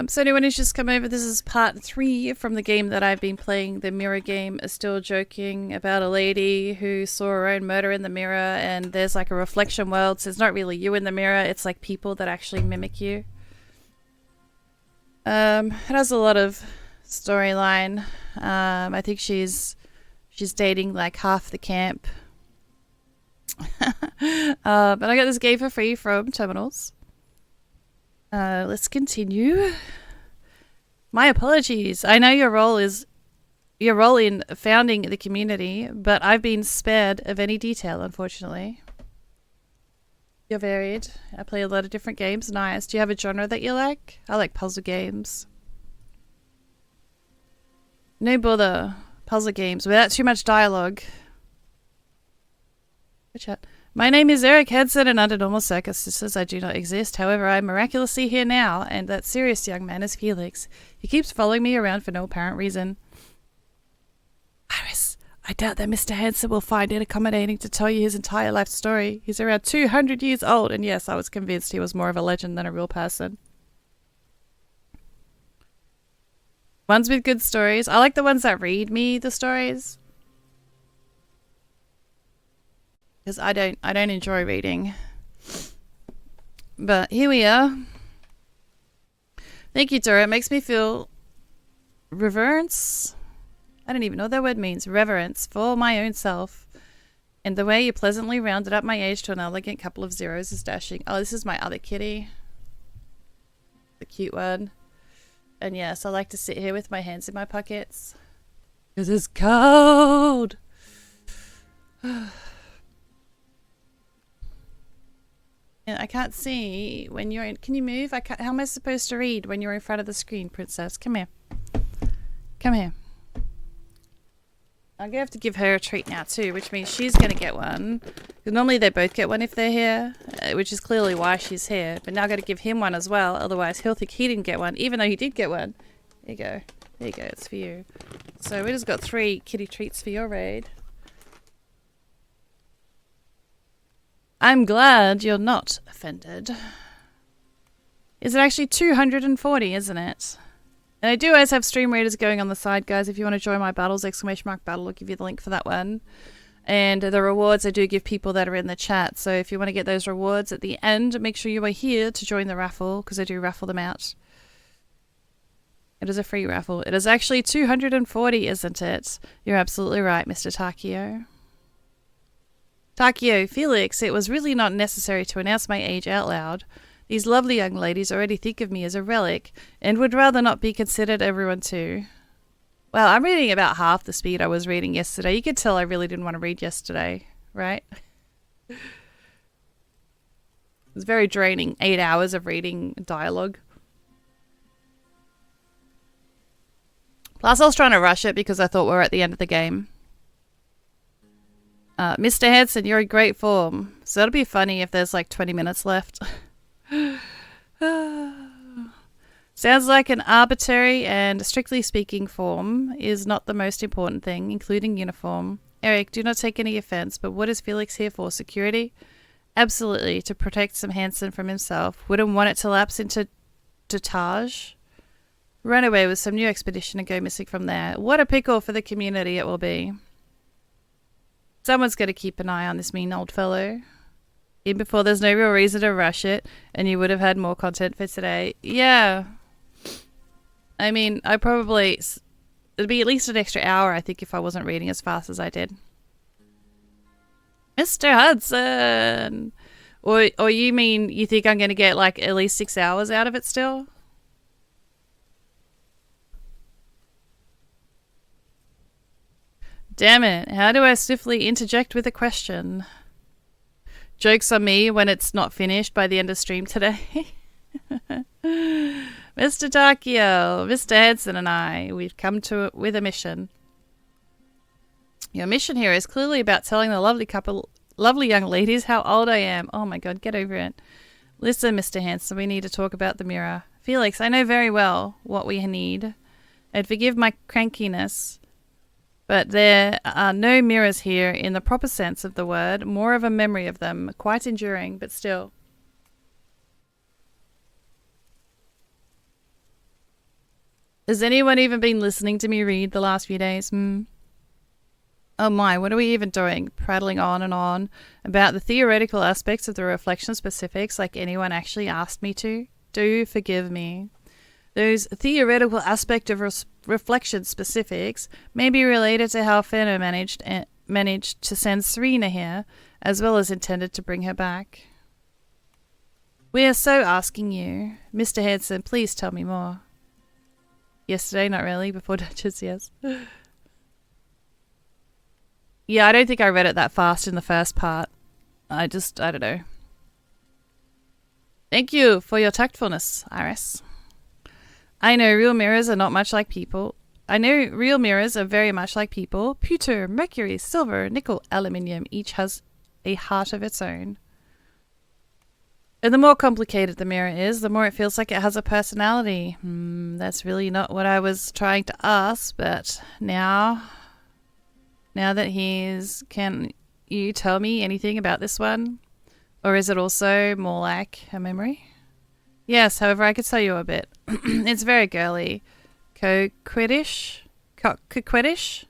So anyone who's just come over, this is part 3 from the game that I've been playing, the mirror game. Still joking about a lady who saw her own murder in the mirror, and there's like a reflection world, so it's not really you in the mirror, it's like people that actually mimic you. It has a lot of storyline. I think she's dating like half the camp. But I got this game for free from Terminals. Let's continue. My apologies. I know your role in founding the community, but I've been spared of any detail, unfortunately. You're varied. I play a lot of different games. Nice. Do you have a genre that you like? I like puzzle games. No bother. Puzzle games without too much dialogue. Good chat. My name is Eric Hedson, and under normal circumstances I do not exist. However, I am miraculously here now, and that serious young man is Felix. He keeps following me around for no apparent reason. Iris, I doubt that Mr. Hanson will find it accommodating to tell you his entire life story. He's around 200 years old, and yes, I was convinced he was more of a legend than a real person. Ones with good stories. I like the ones that read me the stories. Because I don't enjoy reading. But here we are. Thank you, Dora. It makes me feel reverence. I don't even know what that word means. Reverence for my own self. And the way you pleasantly rounded up my age to an elegant couple of zeros is dashing. Oh, this is my other kitty. The cute one. And yes, I like to sit here with my hands in my pockets. Because it's cold. I can't see when you're in. Can you move? How am I supposed to read when you're in front of the screen, Princess? Come here. Come here. I'm going to have to give her a treat now too, which means she's going to get one. Because normally they both get one if they're here, which is clearly why she's here. But now I've got to give him one as well, otherwise he'll think he didn't get one, even though he did get one. There you go. There you go. It's for you. So we just got 3 kitty treats for your raid. I'm glad you're not offended. Is it actually 240, isn't it? And I do always have stream readers going on the side, guys. If you want to join my battles, !battle, I'll give you the link for that one. And the rewards I do give people that are in the chat. So if you want to get those rewards at the end, make sure you are here to join the raffle, because I do raffle them out. It is a free raffle. It is actually 240, isn't it? You're absolutely right, Mr. Takio. Takio, Felix, it was really not necessary to announce my age out loud. These lovely young ladies already think of me as a relic, and would rather not be considered everyone too. Well, I'm reading about half the speed I was reading yesterday. You could tell I really didn't want to read yesterday, right? It was very draining. 8 hours of reading dialogue. Plus, I was trying to rush it because I thought we were at the end of the game. Mr. Hanson, you're in great form. So it'll be funny if there's like 20 minutes left. Sounds like an arbitrary and, strictly speaking, form is not the most important thing, including uniform. Eric, do not take any offense, but what is Felix here for? Security? Absolutely, to protect some Hanson from himself. Wouldn't want it to lapse into Taj. Run away with some new expedition and go missing from there. What a pickle for the community it will be. Someone's got to keep an eye on this mean old fellow. Even before there's no real reason to rush it, and you would have had more content for today. Yeah. I mean, it'd be at least an extra hour, I think, if I wasn't reading as fast as I did. Mr. Hudson! Or you mean you think I'm going to get, like, at least 6 hours out of it still? Damn it, how do I swiftly interject with a question? Joke's on me when it's not finished by the end of stream today. Mr. Takio, Mr. Hanson and I, we've come with a mission. Your mission here is clearly about telling the lovely young ladies how old I am. Oh my god, get over it. Listen, Mr. Hanson, we need to talk about the mirror. Felix, I know very well what we need. And forgive my crankiness, but there are no mirrors here in the proper sense of the word, more of a memory of them, quite enduring, but still. Has anyone even been listening to me read the last few days? Oh my, what are we even doing? Prattling on about the theoretical aspects of the reflection specifics like anyone actually asked me to? Do forgive me. Those theoretical aspect of reflection specifics may be related to how Fenner managed to send Serena here, as well as intended to bring her back. We are so asking you. Mr. Hanson, please tell me more. Yesterday, not really. Before Duchess, yes. Yeah, I don't think I read it that fast in the first part. I don't know. Thank you for your tactfulness, Iris. I know real mirrors are not much like people. I know real mirrors are very much like people. Pewter, mercury, silver, nickel, aluminium, each has a heart of its own. And the more complicated the mirror is, the more it feels like it has a personality. That's really not what I was trying to ask, but now that can you tell me anything about this one? Or is it also more like a memory? Yes, however, I could tell you a bit. It's very girly. Coquettish? Coquettish?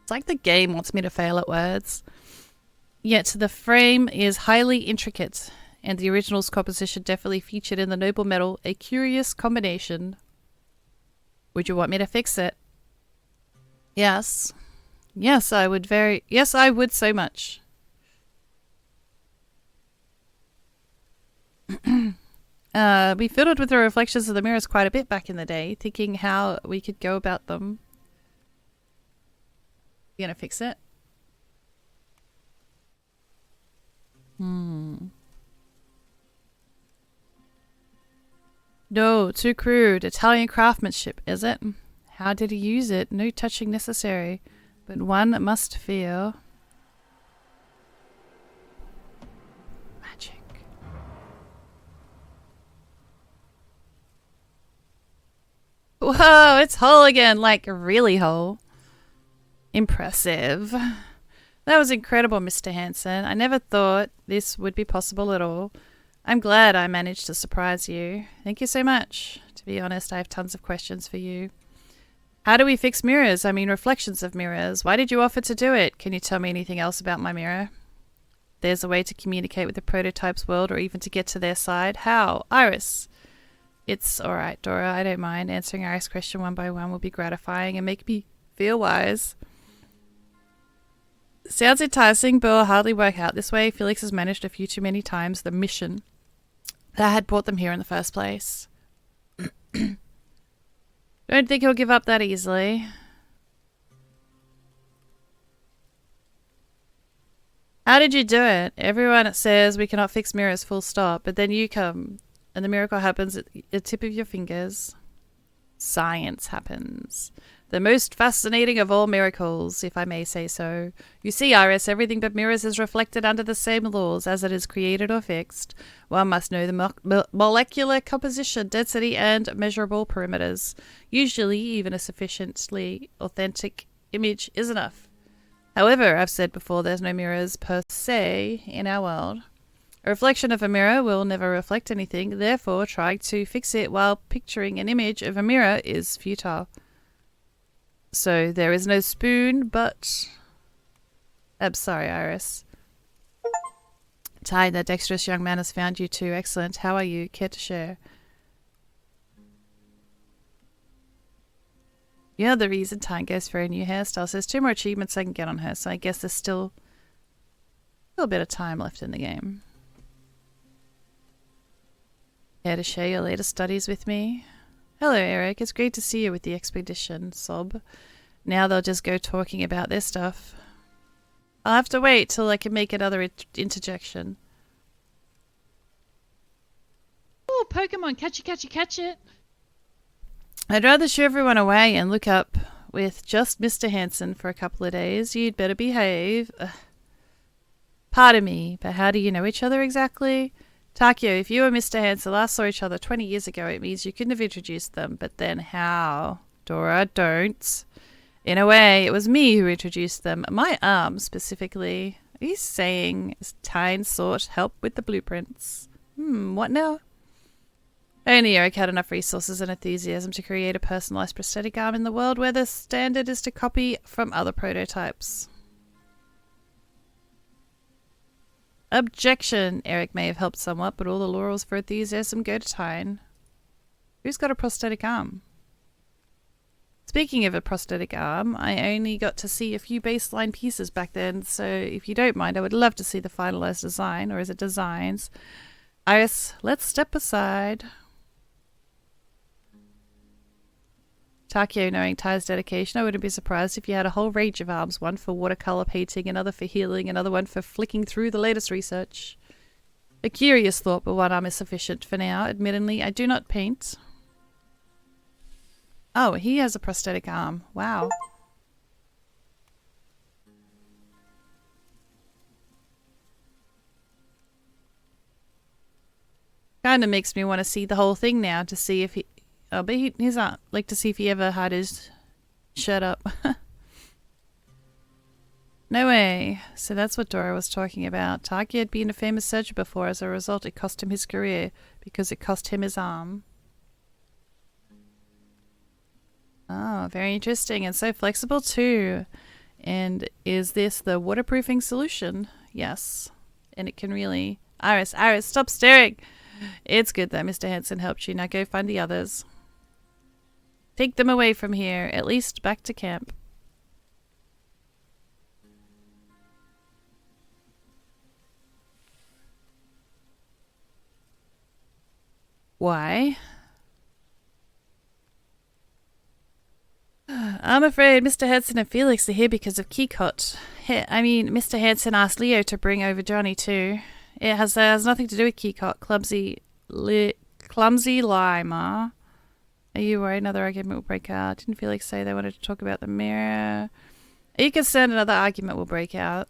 It's like the game wants me to fail at words. Yet the frame is highly intricate, and the original's composition definitely featured in the noble metal a curious combination. Would you want me to fix it? Yes. Yes, I would so much. We fiddled with the reflections of the mirrors quite a bit back in the day, thinking how we could go about them. You gonna fix it? No, too crude. Italian craftsmanship, is it? How did he use it? No touching necessary, but one must feel. Magic. Whoa, it's whole again, like really whole. Impressive. That was incredible, Mr. Hanson. I never thought this would be possible at all. I'm glad I managed to surprise you. Thank you so much. To be honest, I have tons of questions for you. How do we fix mirrors? I mean, reflections of mirrors. Why did you offer to do it? Can you tell me anything else about my mirror? There's a way to communicate with the prototype's world or even to get to their side. How? Iris. It's alright, Dora. I don't mind. Answering Iris' question one by one will be gratifying and make me feel wise. Sounds enticing, but will hardly work out this way. Felix has managed a few too many times the mission that had brought them here in the first place. Don't think he'll give up that easily. How did you do it? Everyone says we cannot fix mirrors full stop, but then you come and the miracle happens at the tip of your fingers. Science happens. The most fascinating of all miracles, if I may say so. You see, Iris, everything but mirrors is reflected under the same laws as it is created or fixed. One must know the molecular composition, density, and measurable perimeters. Usually, even a sufficiently authentic image is enough. However, I've said before, there's no mirrors per se in our world. A reflection of a mirror will never reflect anything, therefore trying to fix it while picturing an image of a mirror is futile. So there is no spoon, but... I'm sorry, Iris. Ty, that dexterous young man has found you too. Excellent. How are you? Care to share? You know the reason Ty goes for a new hairstyle. So there's 2 more achievements I can get on her, so I guess there's still a little bit of time left in the game. Care to share your latest studies with me? Hello, Eric. It's great to see you with the expedition, Sob. Now they'll just go talking about their stuff. I'll have to wait till I can make another interjection. Oh, Pokemon, catch it. I'd rather shoo everyone away and look up with just Mr. Hanson for a couple of days. You'd better behave. Pardon me, but how do you know each other exactly? Takio, if you and Mr. Hanson last saw each other 20 years ago, it means you couldn't have introduced them. But then how? Dora, don't. In a way, it was me who introduced them. My arm, specifically. Are you saying Tyne sought help with the blueprints? What now? Only Eric had enough resources and enthusiasm to create a personalized prosthetic arm in the world where the standard is to copy from other prototypes. Objection! Eric may have helped somewhat, but all the laurels for enthusiasm go to Tyne. Who's got a prosthetic arm? Speaking of a prosthetic arm, I only got to see a few baseline pieces back then, so if you don't mind, I would love to see the finalized design, or is it designs? Iris, let's step aside. Takeo, knowing Ty's dedication, I wouldn't be surprised if you had a whole range of arms, one for watercolor painting, another for healing, another one for flicking through the latest research. A curious thought, but one arm is sufficient for now. Admittedly, I do not paint. Oh, he has a prosthetic arm. Wow. Kind of makes me want to see the whole thing now to see if he... Oh, but he's not. Like to see if he ever had his shirt up. No way. So that's what Dora was talking about. Taki had been a famous surgeon before. As a result, it cost him his career because it cost him his arm. Oh, very interesting. And so flexible too. And is this the waterproofing solution? Yes. And it can really... Iris, stop staring! It's good that Mr. Hanson helped you. Now go find the others. Take them away from here. At least back to camp. Why? I'm afraid Mr. Hanson and Felix are here because of Keycott. Mr. Hanson asked Leo to bring over Johnny too. It has nothing to do with Keycott. Clumsy Lima. Are you worried another argument will break out? Didn't Felix say they wanted to talk about the mirror? Are you concerned another argument will break out?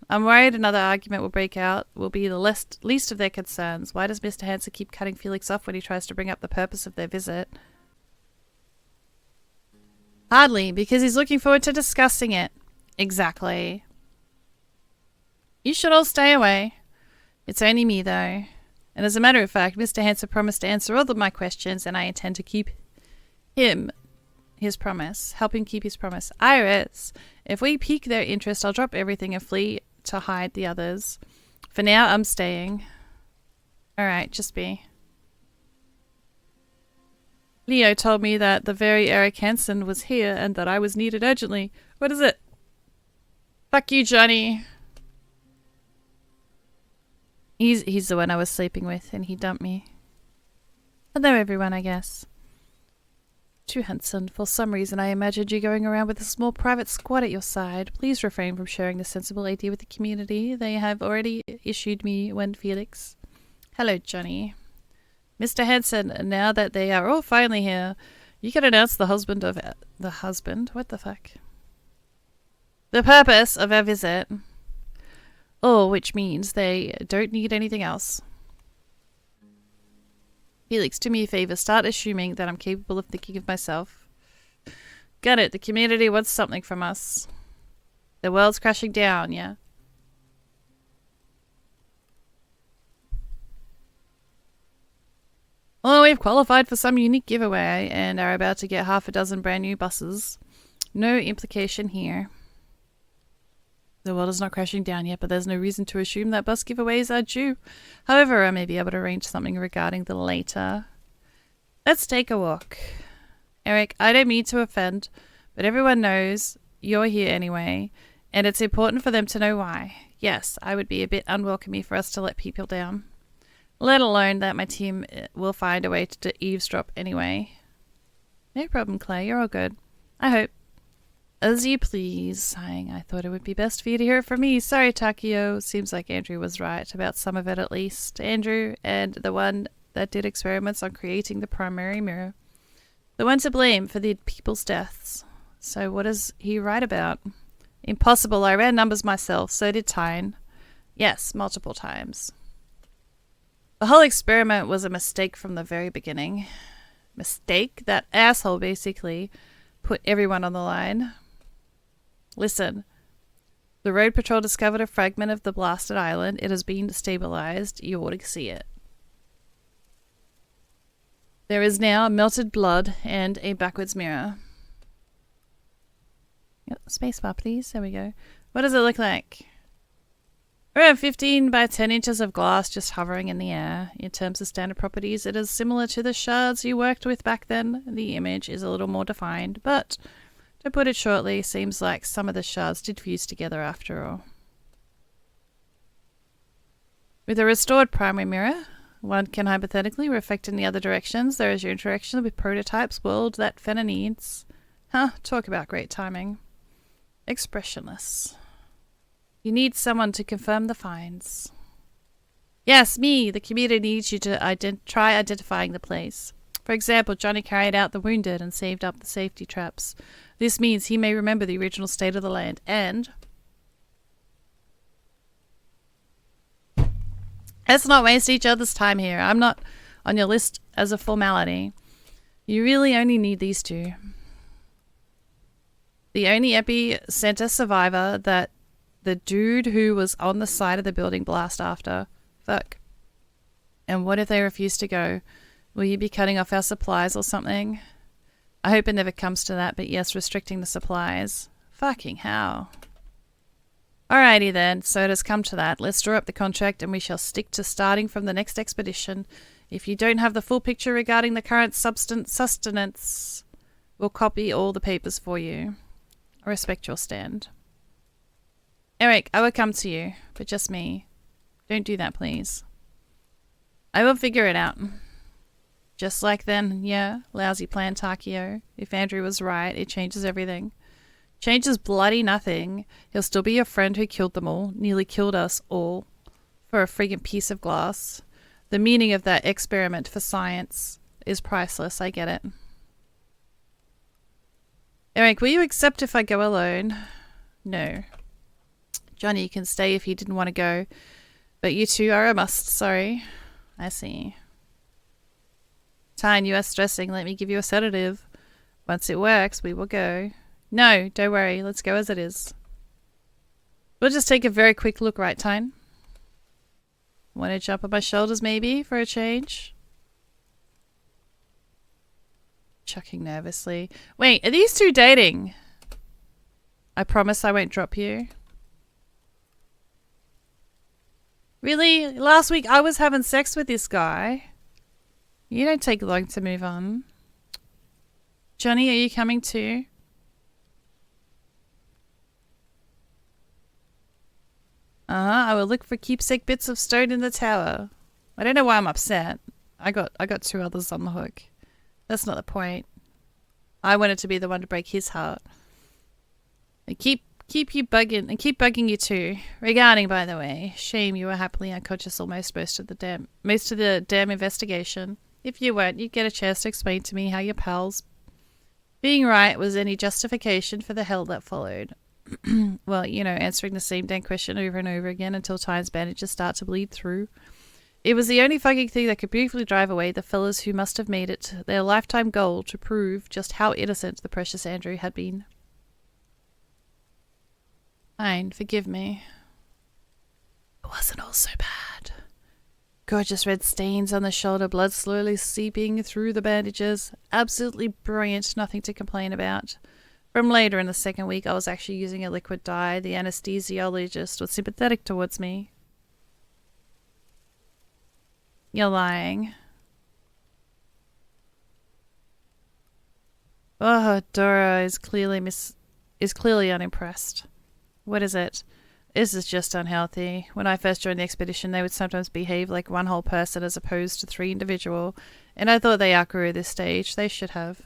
I'm worried another argument will break out will be the least of their concerns. Why does Mr. Hanson keep cutting Felix off when he tries to bring up the purpose of their visit? Hardly, because he's looking forward to discussing it. Exactly. You should all stay away. It's only me, though. And as a matter of fact, Mr. Hanson promised to answer all of my questions, and I intend to keep his promise. Help him keep his promise. Iris, if we pique their interest, I'll drop everything and flee to hide the others. For now, I'm staying. Alright, just be. Leo told me that the very Eric Hansen was here and that I was needed urgently. What is it? Fuck you, Johnny. He's the one I was sleeping with and he dumped me. Hello everyone, I guess. To Hanson, for some reason I imagined you going around with a small private squad at your side. Please refrain from sharing this sensible idea with the community. They have already issued me one, Felix. Hello, Johnny. Mr. Hanson, now that they are all finally here, you can announce the husband? What the fuck? The purpose of our visit. Oh, which means they don't need anything else. Felix, do me a favor. Start assuming that I'm capable of thinking of myself. Got it. The community wants something from us. The world's crashing down, yeah? Well, we've qualified for some unique giveaway and are about to get half a dozen brand new buses. No implication here. The world is not crashing down yet, but there's no reason to assume that bus giveaways are due. However, I may be able to arrange something regarding the later. Let's take a walk. Eric, I don't mean to offend, but everyone knows you're here anyway, and it's important for them to know why. Yes, I would be a bit unwelcoming for us to let people down. Let alone that my team will find a way to eavesdrop anyway. No problem, Clay. You're all good. I hope. As you please, sighing. I thought it would be best for you to hear it from me. Sorry, Takeo. Seems like Andrew was right, about some of it at least. Andrew, and the one that did experiments on creating the primary mirror. The one to blame for the people's deaths. So what is he right about? Impossible. I ran numbers myself. So did Tyne. Yes, multiple times. The whole experiment was a mistake from the very beginning. Mistake? That asshole basically put everyone on the line. Listen, the road patrol discovered a fragment of the blasted island. It has been stabilized. You ought to see it. There is now melted blood and a backwards mirror. Yep, spacebar, please. There we go. What does it look like? Around 15 by 10 inches of glass just hovering in the air. In terms of standard properties, it is similar to the shards you worked with back then. The image is a little more defined, but to put it shortly, seems like some of the shards did fuse together after all. With a restored primary mirror, one can hypothetically reflect in the other directions. There is your interaction with prototype's world that Fenna needs. Talk about great timing. Expressionless. You need someone to confirm the finds. Yes, me. The computer needs you to try identifying the place. For example, Johnny carried out the wounded and saved up the safety traps. This means he may remember the original state of the land and... Let's not waste each other's time here. I'm not on your list as a formality. You really only need these two. The only epicenter survivor that the dude who was on the side of the building blast after. Fuck. And what if they refuse to go? Will you be cutting off our supplies or something? I hope it never comes to that, but yes, restricting the supplies. Fucking hell. Alrighty then, so it has come to that. Let's draw up the contract and we shall stick to starting from the next expedition. If you don't have the full picture regarding the current sustenance, we'll copy all the papers for you. I respect your stand. Eric, I will come to you, but just me. Don't do that, please. I will figure it out. Just like then, yeah, lousy plan, Takio. If Andrew was right, it changes everything. Changes bloody nothing. He'll still be your friend who killed them all, nearly killed us all, for a friggin' piece of glass. The meaning of that experiment for science is priceless, I get it. Eric, will you accept if I go alone? No. Johnny can stay if he didn't want to go, but you two are a must, sorry. I see. Tyne, you are stressing. Let me give you a sedative. Once it works, we will go. No, don't worry. Let's go as it is. We'll just take a very quick look, right, Tyne? Want to jump on my shoulders, maybe, for a change? Chucking nervously. Wait, are these two dating? I promise I won't drop you. Really? Last week I was having sex with this guy. You don't take long to move on. Johnny, are you coming too? I will look for keepsake bits of stone in the tower. I don't know why I'm upset. I got two others on the hook. That's not the point. I wanted to be the one to break his heart. I keep you bugging and keep bugging you too. Regarding, by the way, shame you were happily unconscious almost most of the damn investigation. If you weren't, you'd get a chance to explain to me how your pals being right was any justification for the hell that followed. Well, you know, answering the same damn question over and over again until Tyne's bandages start to bleed through. It was the only fucking thing that could briefly drive away the fellas who must have made it their lifetime goal to prove just how innocent the precious Andrew had been. Fine, forgive me. It wasn't all so bad. Gorgeous red stains on the shoulder, blood slowly seeping through the bandages. Absolutely brilliant, nothing to complain about. From later in the second week, I was actually using a liquid dye. The anesthesiologist was sympathetic towards me. You're lying. Oh, Dora is clearly unimpressed. What is it? This is just unhealthy. When I first joined the expedition, they would sometimes behave like one whole person as opposed to three individual, and I thought they outgrew this stage. They should have.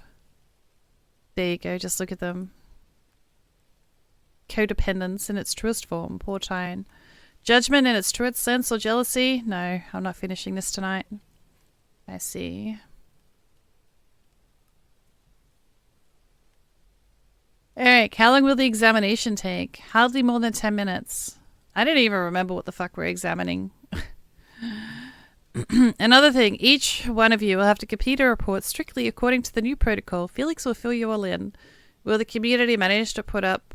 There you go, just look at them. Codependence in its truest form, poor Tyne. Judgment in its truest sense or jealousy? No, I'm not finishing this tonight. I see. Eric, how long will the examination take? Hardly more than 10 minutes. I don't even remember what the fuck we're examining. Another thing, each one of you will have to complete a report strictly according to the new protocol. Felix will fill you all in. Will the community manage to put up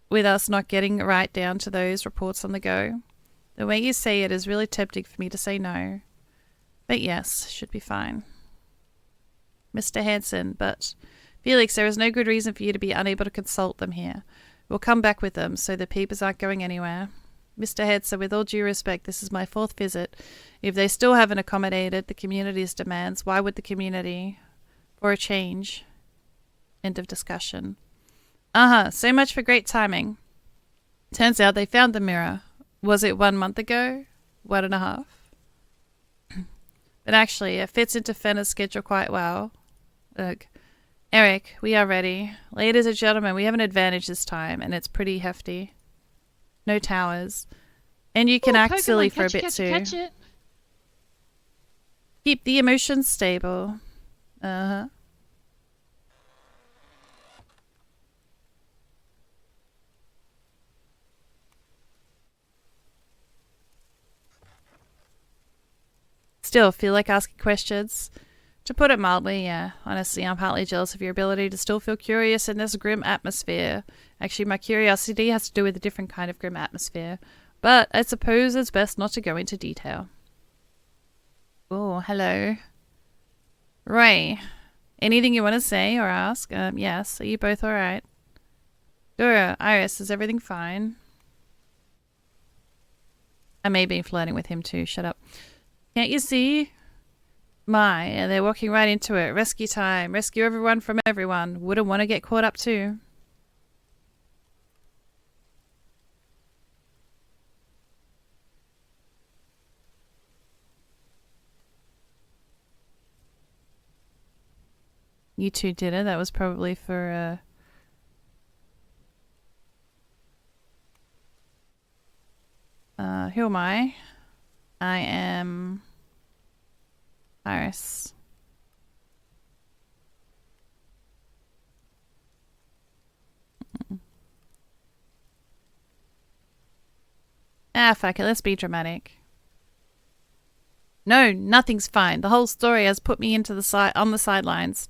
with us not getting right down to those reports on the go? The way you say it is really tempting for me to say no. But yes, should be fine. Mr. Hanson, but Felix, there is no good reason for you to be unable to consult them here. We'll come back with them, so the peepers aren't going anywhere. Mr. Hetzer, with all due respect, this is my 4th visit. If they still haven't accommodated the community's demands, why would the community, for a change? End of discussion. So much for great timing. Turns out they found the mirror. Was it 1 month ago? 1.5? But actually, it fits into Fenner's schedule quite well. Look, Eric, we are ready. Ladies and gentlemen, we have an advantage this time, and it's pretty hefty. No towers. And you can act silly for a bit too. Catch it. Keep the emotions stable. Still feel like asking questions? To put it mildly, yeah. Honestly, I'm partly jealous of your ability to still feel curious in this grim atmosphere. Actually, my curiosity has to do with a different kind of grim atmosphere. But I suppose it's best not to go into detail. Oh, hello. Ray, anything you want to say or ask? Yes. Are you both alright? Dora, Iris, is everything fine? I may be flirting with him too. Shut up. Can't you see? And they're walking right into it. Rescue time. Rescue everyone from everyone. Wouldn't want to get caught up too. You two did it. That was probably for, who am I? I am Iris. Fuck it. Let's be dramatic. No, nothing's fine. The whole story has put me into on the sidelines.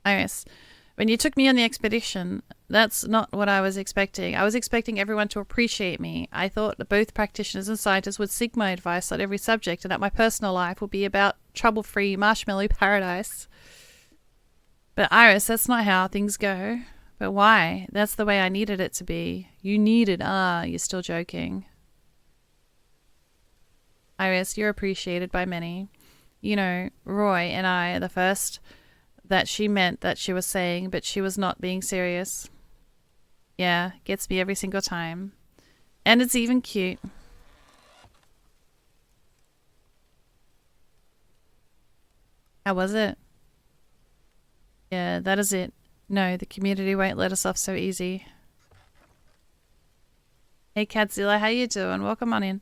Iris, when you took me on the expedition, that's not what I was expecting. I was expecting everyone to appreciate me. I thought that both practitioners and scientists would seek my advice on every subject and that my personal life would be about trouble-free marshmallow paradise. But Iris, that's not how things go. But why? That's the way I needed it to be. You needed, you're still joking. Iris, you're appreciated by many. You know, Roy and I are the first that she meant that she was saying, but she was not being serious. Yeah, gets me every single time. And it's even cute. How was it? Yeah, that is it. No, the community won't let us off so easy. Hey Catzilla, how you doing? Welcome on in.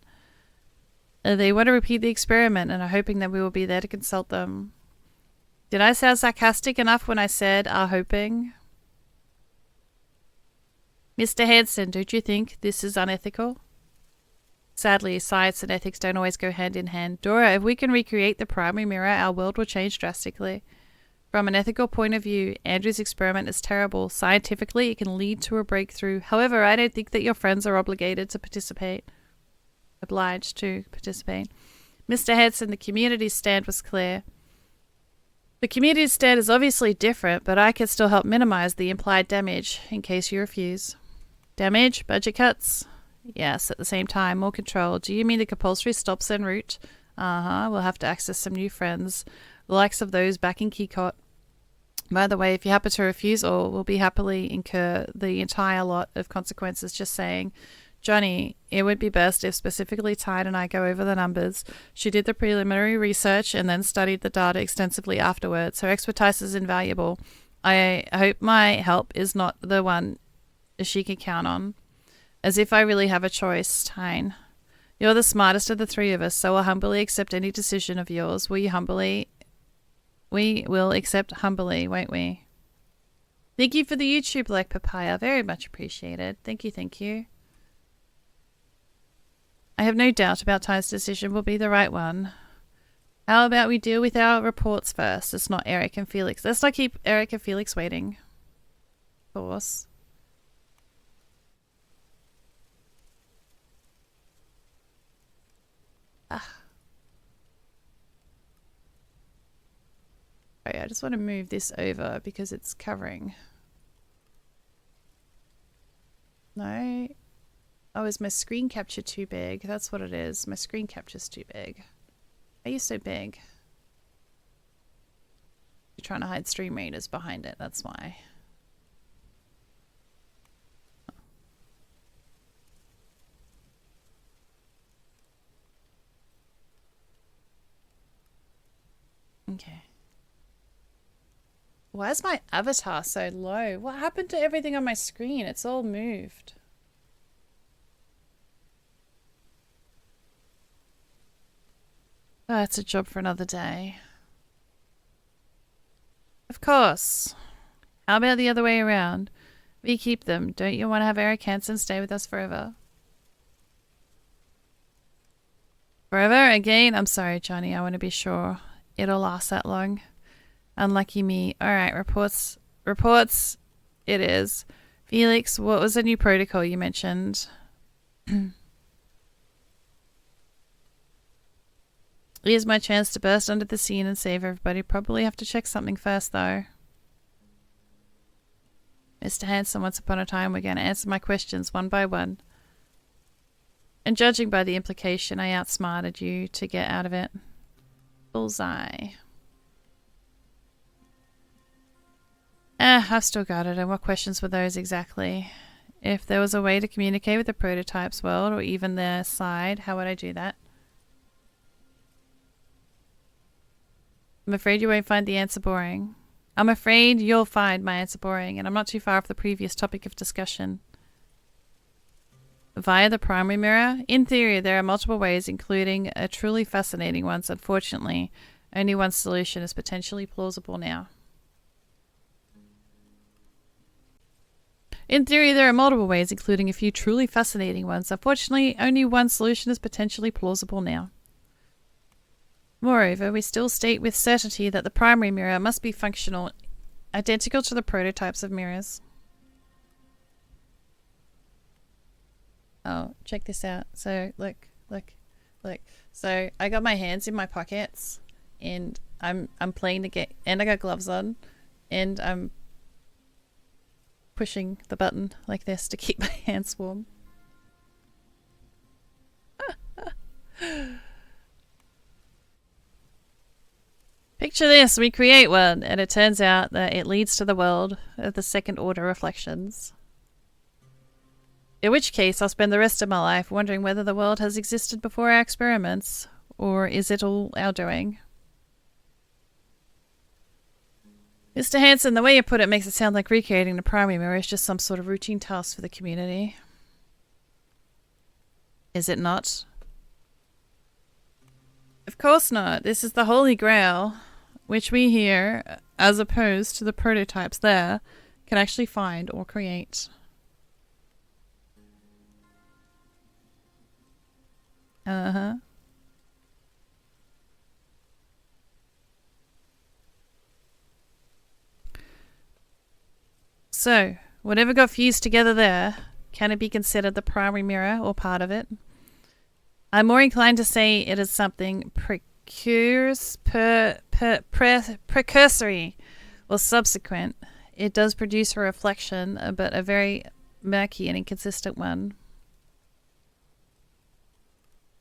They want to repeat the experiment and are hoping that we will be there to consult them. Did I sound sarcastic enough when I said are hoping? Mr. Hanson, don't you think this is unethical? Sadly, science and ethics don't always go hand in hand. Dora, if we can recreate the primary mirror, our world will change drastically. From an ethical point of view, Andrew's experiment is terrible. Scientifically, it can lead to a breakthrough. However, I don't think that your friends are obligated to participate. Obliged to participate. Mr. Hanson, the community's stand was clear. The community's stand is obviously different, but I can still help minimize the implied damage in case you refuse. Damage? Budget cuts? Yes, at the same time, more control. Do you mean the compulsory stops en route? We'll have to access some new friends, the likes of those back in Keycott. By the way, if you happen to refuse all, we'll be happily incur the entire lot of consequences. Just saying. Johnny, it would be best if specifically Tide and I go over the numbers. She did the preliminary research and then studied the data extensively afterwards. Her expertise is invaluable. I hope my help is not the one she can count on. As if I really have a choice, Tyne. You're the smartest of the three of us, so I'll humbly accept any decision of yours. We will accept humbly, won't we? Thank you for the YouTube like Papaya. Very much appreciated. Thank you, thank you. I have no doubt about Ty's decision will be the right one. How about we deal with our reports first? It's not Eric and Felix. Let's not keep Eric and Felix waiting. Of course. Sorry, I just want to move this over because it's covering. No. Oh, is my screen capture too big? That's what it is. My screen capture's too big. Are you so big? You're trying to hide stream readers behind it, that's why. Okay. Why is my avatar so low? What happened to everything on my screen? It's all moved. Oh, that's a job for another day. Of course. How about the other way around? We keep them. Don't you want to have Eric Hansen stay with us forever? Forever? Again? I'm sorry, Johnny. I want to be sure it'll last that long. Unlucky me. Alright, reports. Reports. It is. Felix, what was the new protocol you mentioned? Here's my chance to burst onto the scene and save everybody. Probably have to check something first, though. Mr. Hanson, once upon a time, we're going to answer my questions one by one. And judging by the implication, I outsmarted you to get out of it. Bullseye. I've still got it. And what questions were those exactly? If there was a way to communicate with the prototype's world or even their side, how would I do that? I'm afraid you won't find the answer boring. I'm afraid you'll find my answer boring, and I'm not too far off the previous topic of discussion. Via the primary mirror? In theory, there are multiple ways, including a truly fascinating ones. Unfortunately, only one solution is potentially plausible now. In theory, there are multiple ways, including a few truly fascinating ones. Unfortunately, only one solution is potentially plausible now. Moreover, we still state with certainty that the primary mirror must be functional, identical to the prototypes of mirrors. Oh, check this out. So, look. So, I got my hands in my pockets, and I'm playing the game, and I got gloves on, and I'm pushing the button like this to keep my hands warm. Picture this, we create one, and it turns out that it leads to the world of the second order reflections. In which case, I'll spend the rest of my life wondering whether the world has existed before our experiments, or is it all our doing? Mr. Hanson, the way you put it makes it sound like recreating the primary mirror is just some sort of routine task for the community. Is it not? Of course not. This is the Holy Grail, which we here, as opposed to the prototypes there, can actually find or create. Uh-huh. So, whatever got fused together there, can it be considered the primary mirror or part of it? I'm more inclined to say it is something precursory or subsequent. It does produce a reflection, but a very murky and inconsistent one.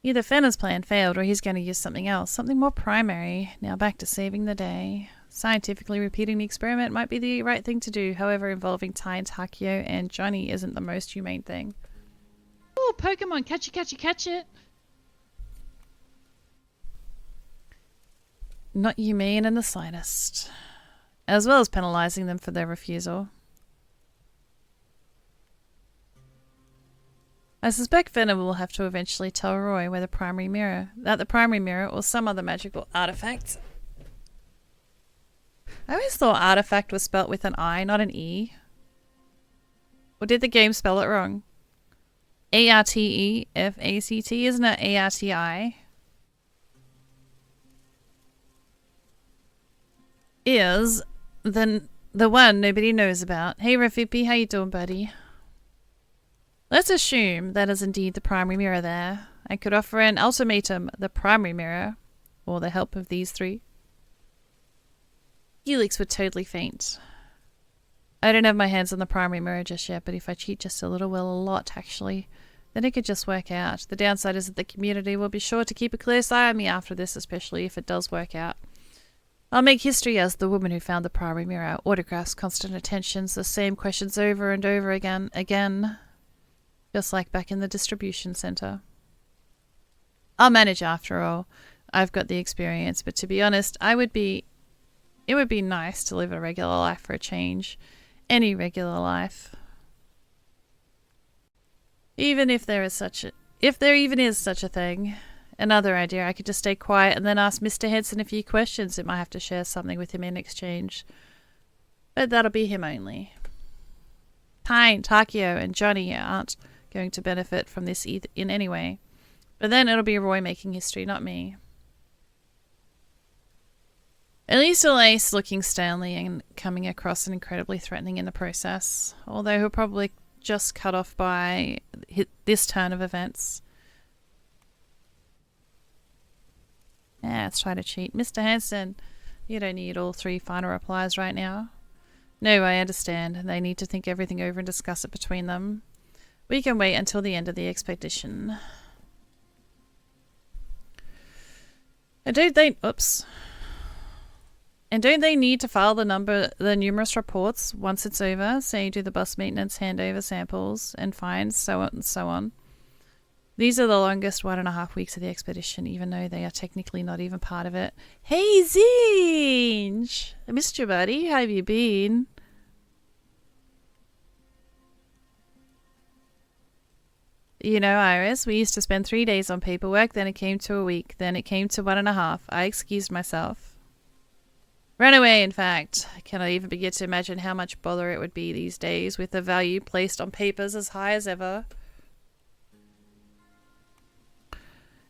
Either Fenner's plan failed or he's going to use something else, something more primary. Now back to saving the day. Scientifically repeating the experiment might be the right thing to do, however involving Ty and Takio and Johnny isn't the most humane thing. Oh, Pokemon, catch it! Not humane in the slightest. As well as penalizing them for their refusal. I suspect Fenner will have to eventually tell Roy where the primary mirror or some other magical artifact. I always thought artifact was spelt with an I, not an E. Or did the game spell it wrong? A-R-T-E-F-A-C-T, isn't it A-R-T-I? Is the one nobody knows about. Hey Rafipi, how you doing, buddy? Let's assume that is indeed the primary mirror there. I could offer an ultimatum, the primary mirror, or the help of these three. Felix would totally faint. I don't have my hands on the primary mirror just yet, but if I cheat just a little, well, a lot actually, then it could just work out. The downside is that the community will be sure to keep a close eye on me after this, especially if it does work out. I'll make history as the woman who found the primary mirror. Autographs, constant attentions, the same questions over and over again. Just like back in the distribution center. I'll manage after all. I've got the experience, but to be honest, it would be nice to live a regular life for a change. Any regular life. Even if there even is such a thing. Another idea, I could just stay quiet and then ask Mr. Hanson a few questions. It might have to share something with him in exchange. But that'll be him only. Tyne, Takeo, and Johnny aren't going to benefit from this in any way. But then it'll be Roy making history, not me. At least he'll ace looking Stanley and coming across an incredibly threatening in the process. Although he'll probably just cut off by this turn of events. Yeah, let's try to cheat. Mr. Hanson, you don't need all 3 final replies right now. No, I understand. They need to think everything over and discuss it between them. We can wait until the end of the expedition. And don't they need to file the numerous reports once it's over? Say do the bus maintenance, handover samples, and fines, so on and so on. These are the longest 1.5 weeks of the expedition, even though they are technically not even part of it. Hey, Zinj! I missed you, buddy. How have you been? You know, Iris, we used to spend 3 days on paperwork, then it came to a week, then it came to 1.5. I excused myself. Ran away, in fact. I cannot even begin to imagine how much bother it would be these days, with the value placed on papers as high as ever.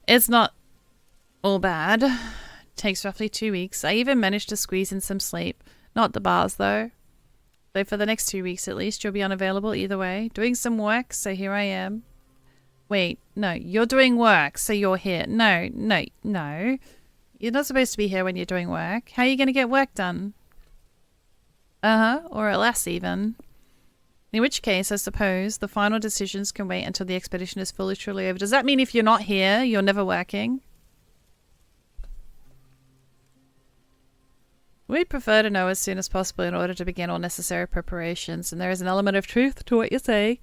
It's not all bad. It takes roughly 2 weeks. I even managed to squeeze in some sleep. Not the bars, though. So for the next 2 weeks at least, you'll be unavailable either way. Doing some work, so here I am. Wait, no, you're doing work, so you're here. No. You're not supposed to be here when you're doing work. How are you going to get work done? Or less even. In which case, I suppose, the final decisions can wait until the expedition is fully truly over. Does that mean if you're not here, you're never working? We'd prefer to know as soon as possible in order to begin all necessary preparations, and there is an element of truth to what you say.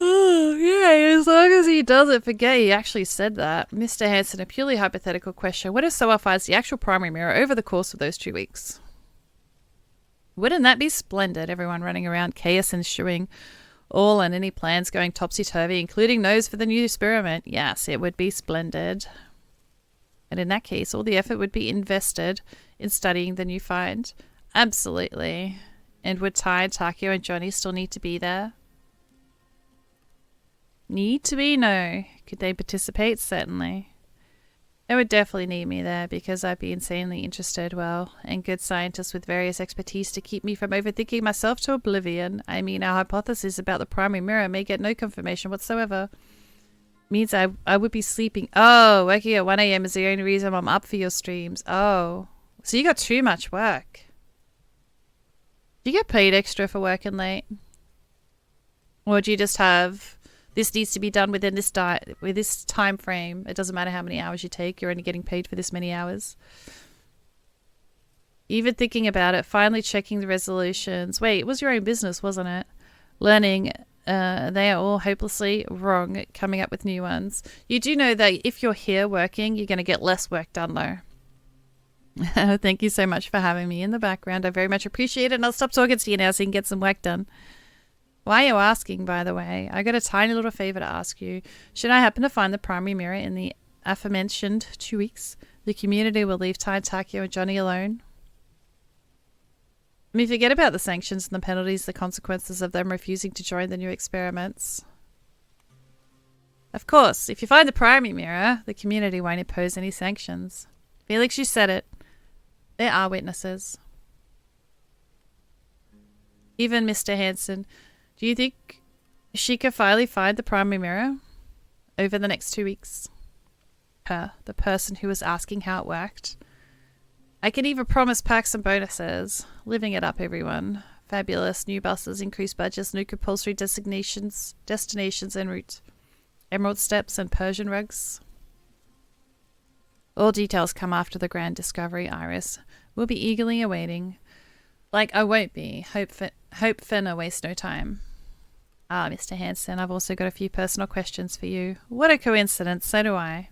Oh, yeah, as long as he doesn't forget he actually said that. Mr. Hanson, a purely hypothetical question. What if Soa finds the actual primary mirror over the course of those 2 weeks? Wouldn't that be splendid? Everyone running around, chaos ensuing, all and any plans going topsy-turvy, including those for the new experiment. Yes, it would be splendid. And in that case, all the effort would be invested in studying the new find. Absolutely. And would Tyne, Takeo, and Johnny still need to be there? Need to be? No. Could they participate? Certainly. They would definitely need me there because I'd be insanely interested, and good scientists with various expertise to keep me from overthinking myself to oblivion. I mean, our hypothesis about the primary mirror may get no confirmation whatsoever. Means I would be sleeping. Oh, working at 1 a.m. is the only reason I'm up for your streams. Oh. So you got too much work. Do you get paid extra for working late? Or do you just have... This needs to be done within this time frame. It doesn't matter how many hours you take. You're only getting paid for this many hours. Even thinking about it, finally checking the resolutions. Wait, it was your own business, wasn't it? Learning, they are all hopelessly wrong, coming up with new ones. You do know that if you're here working, you're going to get less work done, though. Thank you so much for having me in the background. I very much appreciate it, and I'll stop talking to you now so you can get some work done. Why are you asking, by the way? I got a tiny little favor to ask you. Should I happen to find the primary mirror in the aforementioned 2 weeks, the community will leave Tyne, Takeo, and Johnny alone. I mean, forget about the sanctions and the penalties, the consequences of them refusing to join the new experiments. Of course, if you find the primary mirror, the community won't impose any sanctions. Felix, you said it. There are witnesses. Even Mr. Hanson... Do you think she could finally find the primary mirror over the next 2 weeks? Her, the person who was asking how it worked. I can even promise packs and bonuses. Living it up, everyone. Fabulous new buses, increased budgets, new compulsory destinations and routes. Emerald steps and Persian rugs. All details come after the grand discovery, Iris. We'll be eagerly awaiting. Like I won't be. Hope finna waste no time. Ah, Mr. Hanson, I've also got a few personal questions for you. What a coincidence, so do I.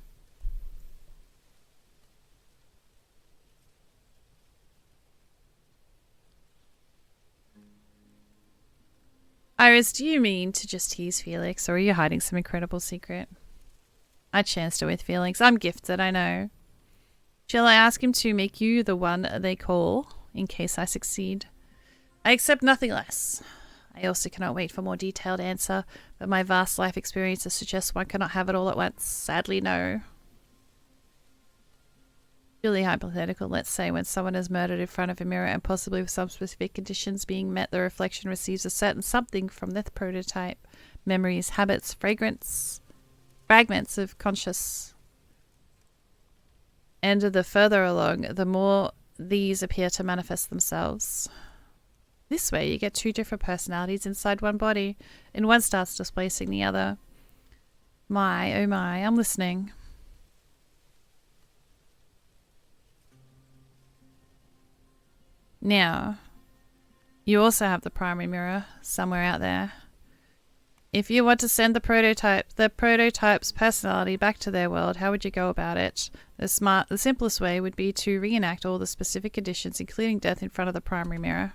Iris, do you mean to just tease Felix, or are you hiding some incredible secret? I chanced it with Felix. I'm gifted, I know. Shall I ask him to make you the one they call, in case I succeed? I accept nothing less. I also cannot wait for more detailed answer, but my vast life experiences suggest one cannot have it all at once. Sadly, no. Purely hypothetical, let's say when someone is murdered in front of a mirror and possibly with some specific conditions being met, the reflection receives a certain something from the prototype. Memories, habits, fragments of conscious. And the further along, the more these appear to manifest themselves. This way, you get two different personalities inside one body, and one starts displacing the other. My, oh my, I'm listening. Now, you also have the primary mirror somewhere out there. If you want to send the prototype's personality back to their world, how would you go about it? The simplest way would be to reenact all the specific conditions, including death, in front of the primary mirror.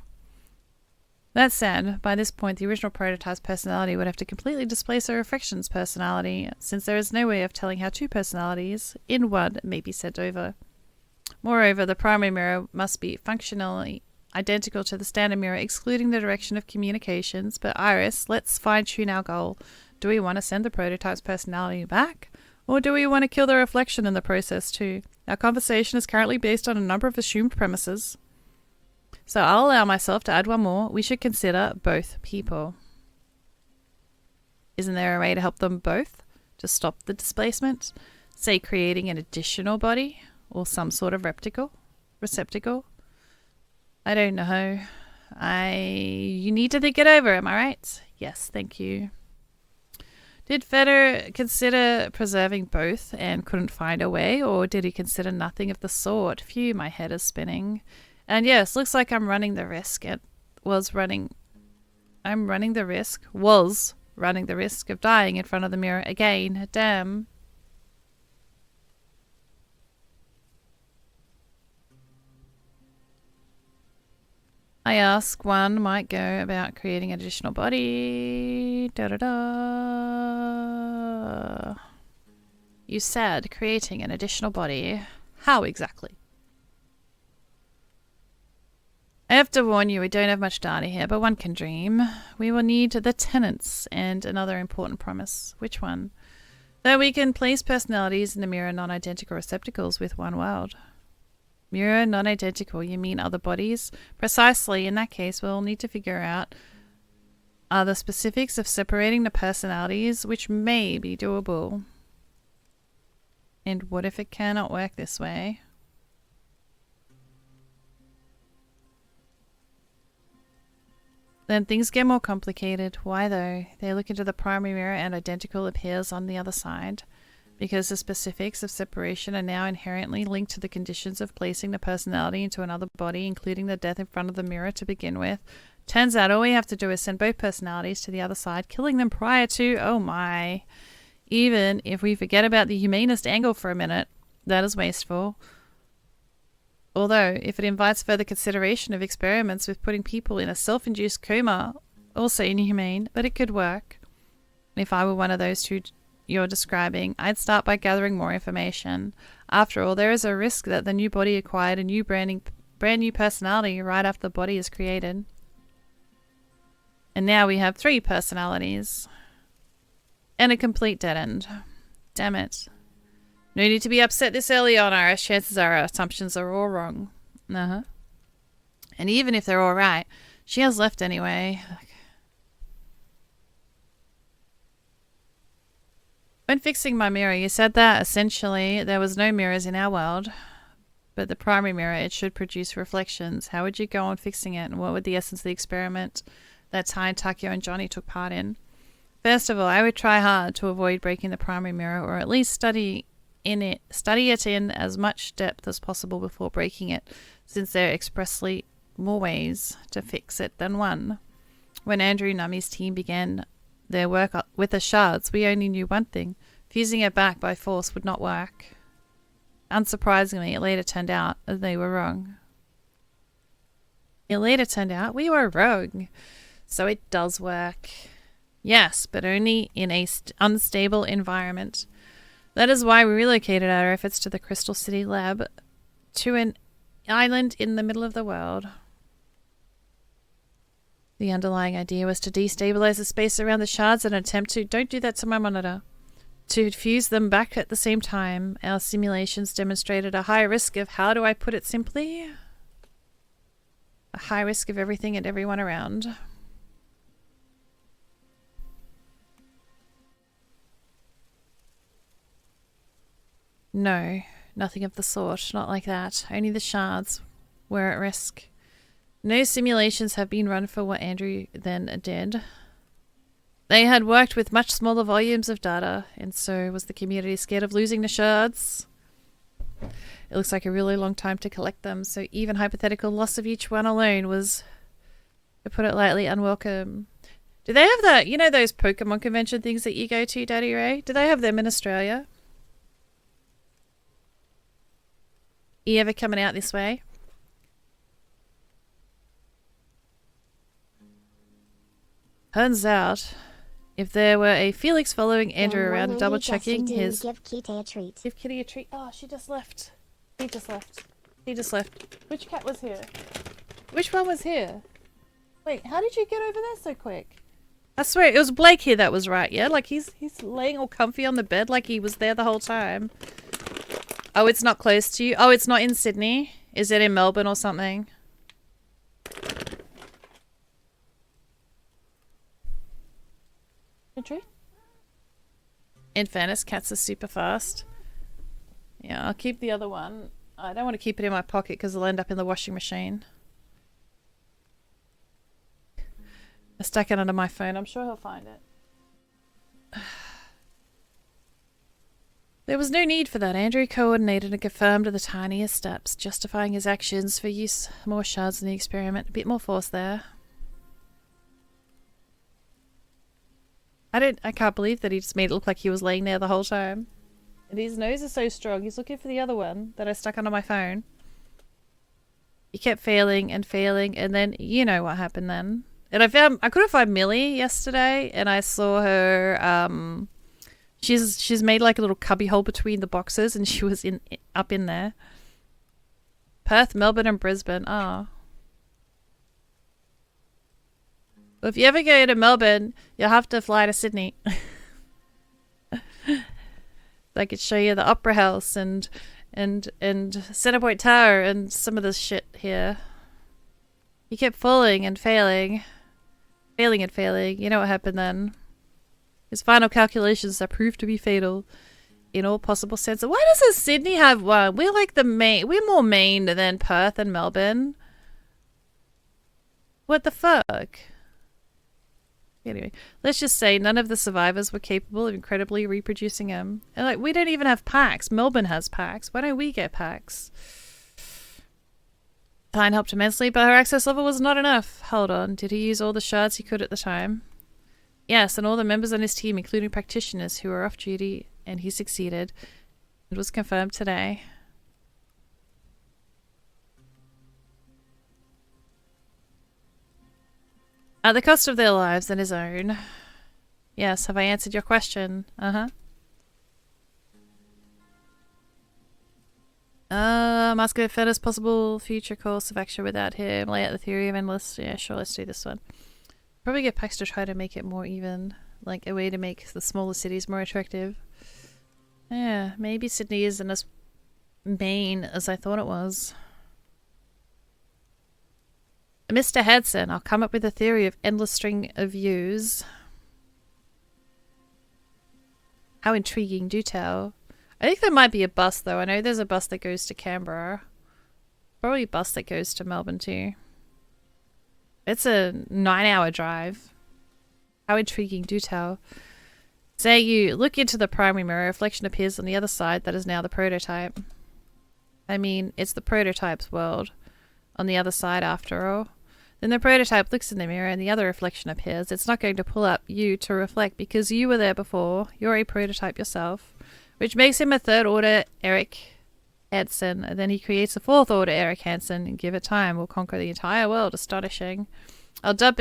That said, by this point, the original prototype's personality would have to completely displace a reflection's personality, since there is no way of telling how two personalities in one may be sent over. Moreover, the primary mirror must be functionally identical to the standard mirror, excluding the direction of communications. But Iris, let's fine-tune our goal. Do we want to send the prototype's personality back? Or do we want to kill the reflection in the process too? Our conversation is currently based on a number of assumed premises. So I'll allow myself to add one more. We should consider both people. Isn't there a way to help them both? To stop the displacement? Say creating an additional body? Or some sort of receptacle? I don't know. You need to think it over, am I right? Yes, thank you. Did Feder consider preserving both and couldn't find a way, or did he consider nothing of the sort? Phew, my head is spinning. And yes, looks like I'm running the risk. Was running the risk of dying in front of the mirror again. Damn. I ask one might go about creating an additional body. You said creating an additional body. How exactly? I have to warn you, we don't have much data here, but one can dream. We will need the tenants and another important promise. Which one? That we can place personalities in the mirror non-identical receptacles with one world. Mirror non-identical, you mean other bodies? Precisely, in that case we'll need to figure out are the specifics of separating the personalities, which may be doable. And what if it cannot work this way? Then things get more complicated. Why though? They look into the primary mirror and identical appears on the other side. Because the specifics of separation are now inherently linked to the conditions of placing the personality into another body, including the death in front of the mirror to begin with. Turns out all we have to do is send both personalities to the other side, killing them prior to, oh my. Even if we forget about the humanist angle for a minute, that is wasteful. Although, if it invites further consideration of experiments with putting people in a self-induced coma, also inhumane, but it could work. If I were one of those two you're describing, I'd start by gathering more information. After all, there is a risk that the new body acquired a new brand new personality right after the body is created. And now we have 3 personalities. And a complete dead end. Damn it. No need to be upset this early on, Iris. Chances are our assumptions are all wrong. And even if they're all right, she has left anyway. When fixing my mirror, you said that, essentially, there was no mirrors in our world. But the primary mirror, it should produce reflections. How would you go on fixing it? And what would the essence of the experiment that Ty, Takio, and Johnny took part in? First of all, I would try hard to avoid breaking the primary mirror, or at least study it in as much depth as possible before breaking it, since there are expressly more ways to fix it than one. When Andrew and Nummy's team began their work with the shards, we only knew one thing. Fusing it back by force would not work. Unsurprisingly, it later turned out that they were wrong. It later turned out we were wrong. So it does work. Yes, but only in a unstable environment. That is why we relocated our efforts to the Crystal City lab, to an island in the middle of the world. The underlying idea was to destabilize the space around the shards and attempt to, don't do that to my monitor, to fuse them back at the same time. Our simulations demonstrated a high risk of, how do I put it simply? A high risk of everything and everyone around. No, nothing of the sort. Not like that. Only the shards were at risk. No simulations have been run for what Andrew then did. They had worked with much smaller volumes of data, and so was the community scared of losing the shards. It looks like a really long time to collect them, so even hypothetical loss of each one alone was, to put it lightly, unwelcome. Do they have that, you know those Pokemon convention things that you go to, Daddy Ray? Do they have them in Australia? You ever coming out this way? Turns out, if there were a Felix following Andrew around, double checking his... Give Kitty a treat. Give Kitty a treat. Oh, she just left. He just left. He just left. Which cat was here? Which one was here? Wait, how did you get over there so quick? I swear, it was Blake here that was right, yeah? Like, he's laying all comfy on the bed like he was there the whole time. Oh, it's not close to you? Oh, it's not in Sydney? Is it in Melbourne or something? In fairness, cats are super fast. Yeah, I'll keep the other one. I don't want to keep it in my pocket because it'll end up in the washing machine. I stuck it under my phone. I'm sure he'll find it. There was no need for that. Andrew coordinated and confirmed the tiniest steps, justifying his actions for use more shards in the experiment. A bit more force there. I can't believe that he just made it look like he was laying there the whole time. And his nose is so strong. He's looking for the other one that I stuck under my phone. He kept failing, and then you know what happened then. And I couldn't find Millie yesterday, and I saw her. She's made like a little cubby hole between the boxes, and she was up in there. Perth, Melbourne, and Brisbane. Ah. Well, if you ever go to Melbourne, you'll have to fly to Sydney. I could show you the Opera House and Centrepoint Tower and some of this shit here. He kept falling and failing. Failing and failing. You know what happened then. His final calculations that proved to be fatal in all possible senses. Why doesn't Sydney have one? We're like the main. We're more main than Perth and Melbourne. What the fuck? Anyway, let's just say none of the survivors were capable of incredibly reproducing him. And like, we don't even have packs. Melbourne has packs. Why don't we get packs? Tyne helped immensely, but her access level was not enough. Hold on, did he use all the shards he could at the time? Yes, and all the members on his team, including practitioners who were off duty, and he succeeded. It was confirmed today. At the cost of their lives and his own. Yes, have I answered your question? Uh-huh. Ask if Fedder's possible future course of action without him. Lay out the theory of endless. Yeah, sure, let's do this one. Probably get packs to try to make it more even. Like a way to make the smaller cities more attractive. Yeah, maybe Sydney isn't as main as I thought it was. Mr. Hanson, I'll come up with a theory of endless string of views. How intriguing, do tell. I think there might be a bus though. I know there's a bus that goes to Canberra. probably a bus that goes to Melbourne too. It's a 9-hour drive. How intriguing, do tell. Say you look into the primary mirror, a reflection appears on the other side that is now the prototype. I mean, it's the prototype's world. On the other side, after all. Then the prototype looks in the mirror and the other reflection appears. It's not going to pull up you to reflect because you were there before. You're a prototype yourself. Which makes him a third order Eric Hansen. And then he creates a fourth order Eric Hansen and give it time. We'll conquer the entire world. Astonishing. I'll dump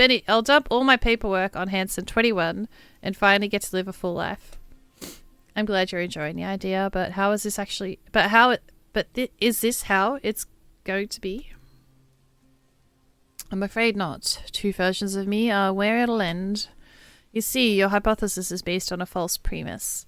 all my paperwork on Hansen 21 and finally get to live a full life. I'm glad you're enjoying the idea, but how is this actually... is this how it's going to be? I'm afraid not. Two versions of me are where it'll end. You see, your hypothesis is based on a false premise.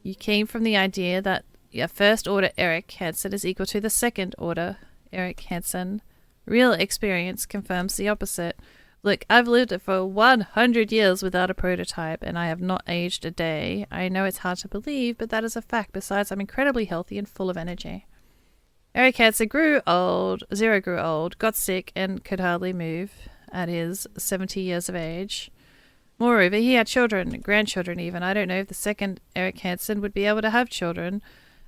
You came from the idea that your first order Eric Hansen is equal to the second order Eric Hansen. Real experience confirms the opposite. Look, I've lived it for 100 years without a prototype, and I have not aged a day. I know it's hard to believe, but that is a fact. Besides, I'm incredibly healthy and full of energy. Eric Hansen grew old, got sick, and could hardly move at his 70 years of age. Moreover, he had children, grandchildren even. I don't know if the second Eric Hansen would be able to have children.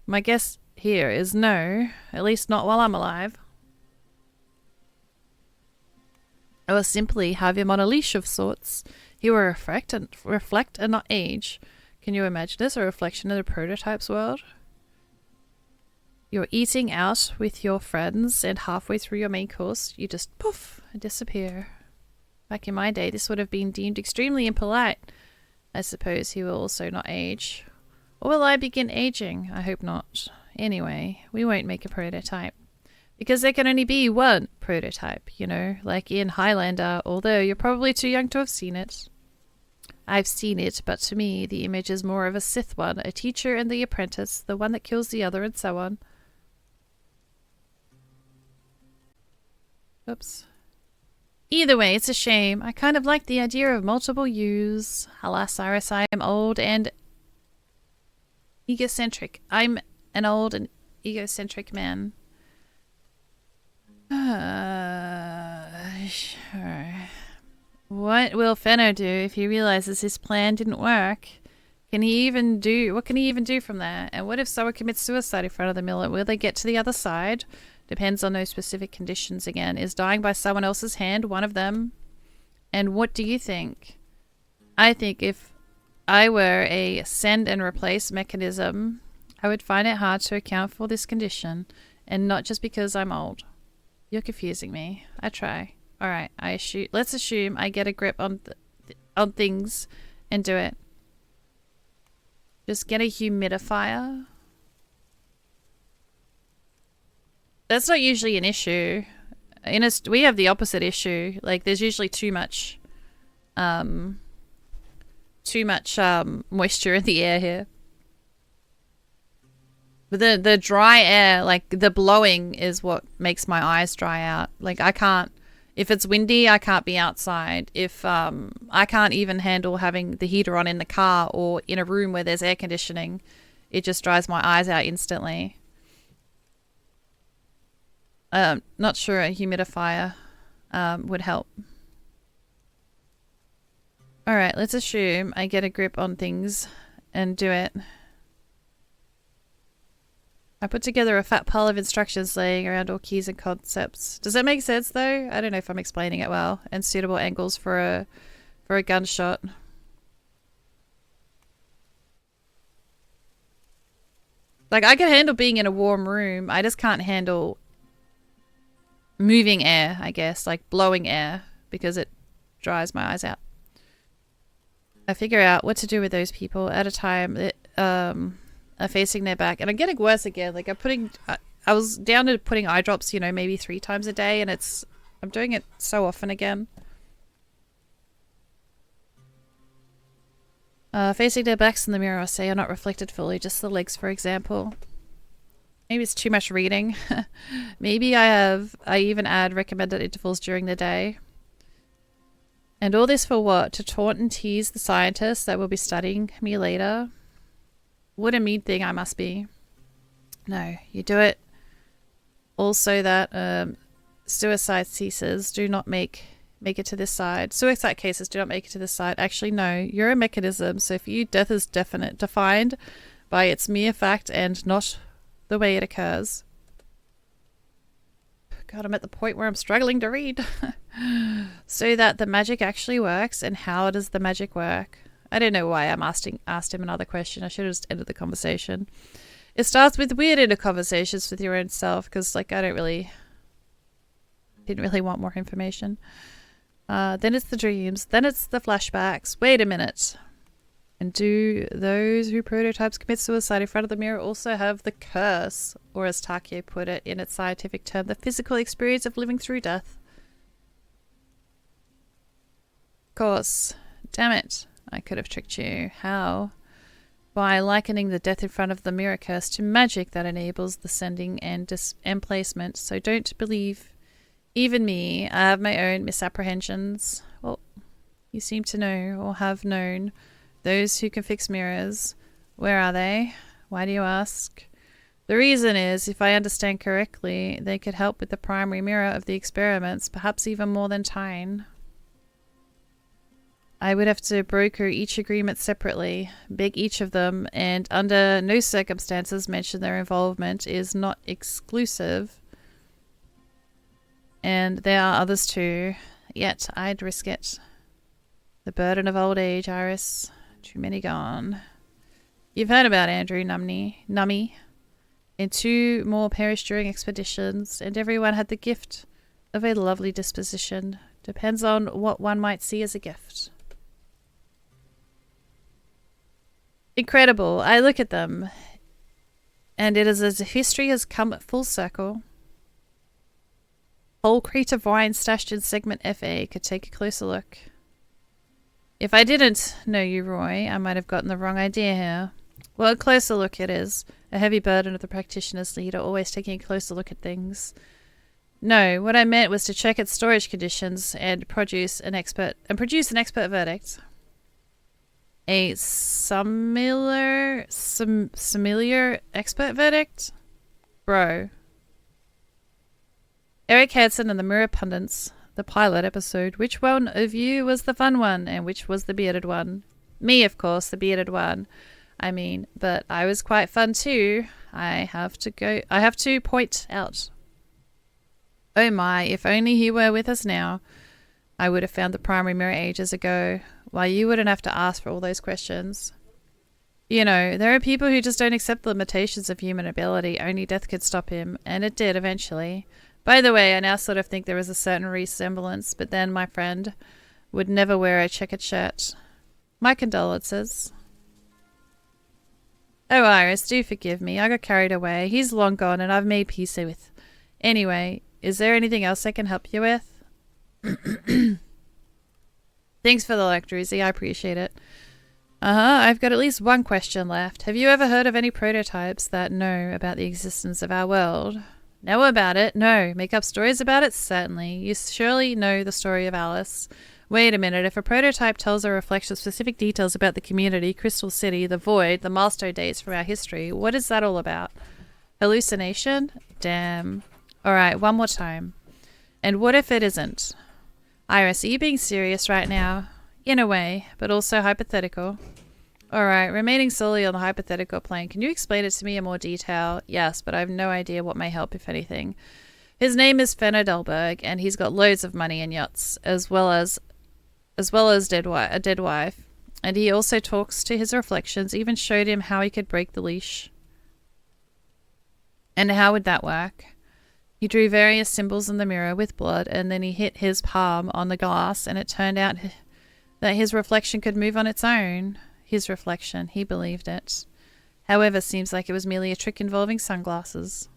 My guess here is no, at least not while I'm alive. Or simply have him on a leash of sorts. He will reflect and not age. Can you imagine this, a reflection of the prototype's world? You're eating out with your friends, and halfway through your main course, you just poof and disappear. Back in my day, this would have been deemed extremely impolite. I suppose he will also not age. Or will I begin aging? I hope not. Anyway, we won't make a prototype. Because there can only be one prototype, you know, like in Highlander, although you're probably too young to have seen it. I've seen it, but to me, the image is more of a Sith one, a teacher and the apprentice, the one that kills the other, and so on. Oops. Either way, it's a shame. I kind of like the idea of multiple yous. Alas, Cyrus, I am old and egocentric. I'm an old and egocentric man. Sure. What will Fenner do if he realizes his plan didn't work? What can he even do from there? And what if someone commits suicide in front of the mill? Will they get to the other side? Depends on those specific conditions again. Is dying by someone else's hand one of them? And what do you think? I think if I were a send and replace mechanism, I would find it hard to account for this condition, and not just because I'm old. You're confusing me. I try. Alright, let's assume I get a grip on things and do it. Just get a humidifier. That's not usually an issue. We have the opposite issue. Like, there's usually too much moisture in the air here. But the dry air, like the blowing, is what makes my eyes dry out. Like, I can't, if it's windy, I can't be outside. If I can't even handle having the heater on in the car or in a room where there's air conditioning. It just dries my eyes out instantly. Not sure a humidifier would help. Alright, let's assume I get a grip on things and do it. I put together a fat pile of instructions laying around all keys and concepts. Does that make sense though? I don't know if I'm explaining it well. And suitable angles for a gunshot. Like, I can handle being in a warm room. I just can't handle moving air, I guess. Like blowing air, because it dries my eyes out. I figure out what to do with those people at a time that are facing their back. And I'm getting worse again. Like, I was down to putting eye drops, you know, maybe 3 times a day, and I'm doing it so often again. Facing their backs in the mirror, say, are not reflected fully, just the legs, for example. Maybe it's too much reading. Maybe I even add recommended intervals during the day. And all this for what? To taunt and tease the scientists that will be studying me later? What a mean thing I must be. No, you do it Also that suicide cases do not make it to this side. Suicide cases do not make it to this side. Actually, no. You're a mechanism. So for you, death is defined by its mere fact and not the way it occurs. God, I'm at the point where I'm struggling to read. So that the magic actually works, and how does the magic work? I don't know why I'm asked him another question. I should have just ended the conversation. It starts with weird inner conversations with your own self, because like I didn't really want more information. Then it's the dreams. Then it's the flashbacks. Wait a minute. And do those who prototypes commit suicide in front of the mirror also have the curse, or as Takeo put it in its scientific term, the physical experience of living through death? Of course. Damn it. I could have tricked you. How? By likening the death in front of the mirror curse to magic that enables the sending and placement. So don't believe even me. I have my own misapprehensions. Well, you seem to know or have known those who can fix mirrors. Where are they? Why do you ask? The reason is, if I understand correctly, they could help with the primary mirror of the experiments, perhaps even more than Tyne. I would have to broker each agreement separately, beg each of them, and under no circumstances mention their involvement is not exclusive. And there are others too, yet I'd risk it. The burden of old age, Iris. Too many gone. You've heard about Andrew Nummy. And 2 more perished during expeditions, and everyone had the gift of a lovely disposition. Depends on what one might see as a gift. Incredible. I look at them, and it is as if history has come full circle. Whole crate of wine stashed in segment FA could take a closer look. If I didn't know you, Roy, I might have gotten the wrong idea here. Well, a closer look it is. A heavy burden of the practitioner's leader, always taking a closer look at things. No, what I meant was to check its storage conditions and produce an expert verdict. A similar expert verdict? Bro. Eric Hansen and the Mirror Pundits, the pilot episode. Which one of you was the fun one, and which was the bearded one? Me, of course, the bearded one. I mean, but I was quite fun too. I have to point out. Oh my, if only he were with us now. I would have found the primary mirror ages ago. Why, you wouldn't have to ask for all those questions. You know, there are people who just don't accept the limitations of human ability. Only death could stop him, and it did eventually. By the way, I now sort of think there is a certain resemblance, but then my friend would never wear a checkered shirt. My condolences. Oh, Iris, do forgive me. I got carried away. He's long gone, and I've made peace with. Anyway, is there anything else I can help you with? Thanks for the luck, Druzy. I appreciate it. I've got at least one question left. Have you ever heard of any prototypes that know about the existence of our world? Know about it? No. Make up stories about it? Certainly. You surely know the story of Alice. Wait a minute. If a prototype tells or reflects specific details about the community, Crystal City, the Void, the milestone dates from our history, what is that all about? Hallucination? Damn. Alright, one more time. And what if it isn't? Iris, are you being serious right now? In a way, but also hypothetical. Alright, remaining solely on the hypothetical plane, can you explain it to me in more detail? Yes, but I have no idea what may help, if anything. His name is Fenner Delberg, and he's got loads of money and yachts, as well as a dead wife. And he also talks to his reflections, even showed him how he could break the leash. And how would that work? He drew various symbols in the mirror with blood, and then he hit his palm on the glass, and it turned out that his reflection could move on its own. His reflection, he believed it. However, seems like it was merely a trick involving sunglasses.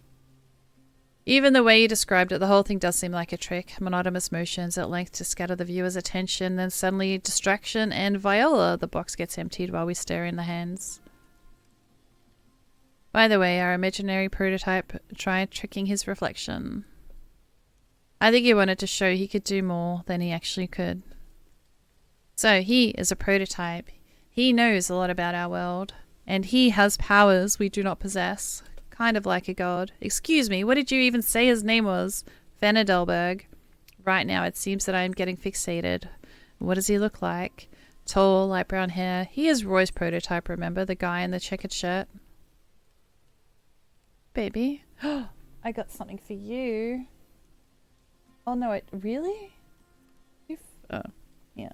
Even the way you described it, the whole thing does seem like a trick. Monotonous motions at length to scatter the viewer's attention, then suddenly distraction, and Viola, the box gets emptied while we stare in the hands. By the way, our imaginary prototype tried tricking his reflection. I think he wanted to show he could do more than he actually could. So he is a prototype. He knows a lot about our world, and he has powers we do not possess. kind of like a god. Excuse me, what did you even say his name was? Vanadelberg. Right now, it seems that I am getting fixated. What does he look like? Tall, light brown hair. He is Roy's prototype, remember? The guy in the checkered shirt. Baby. I got something for you. Oh no, really? Oh, yeah.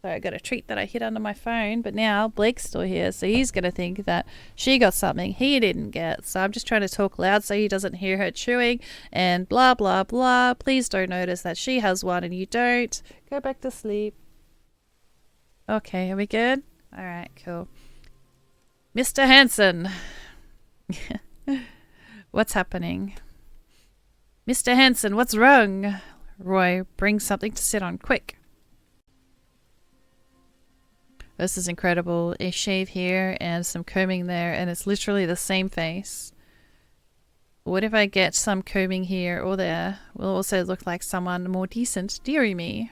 So I got a treat that I hid under my phone, but now Blake's still here, so he's going to think that she got something he didn't get. So I'm just trying to talk loud so he doesn't hear her chewing and blah, blah, blah. Please don't notice that she has one and you don't. Go back to sleep. Okay, are we good? All right, cool. Mr. Hanson. What's happening? Mr. Hanson, what's wrong? Roy, bring something to sit on, quick. This is incredible. A shave here and some combing there, and it's literally the same face. What if I get some combing here or there? Will also look like someone more decent, dearie me.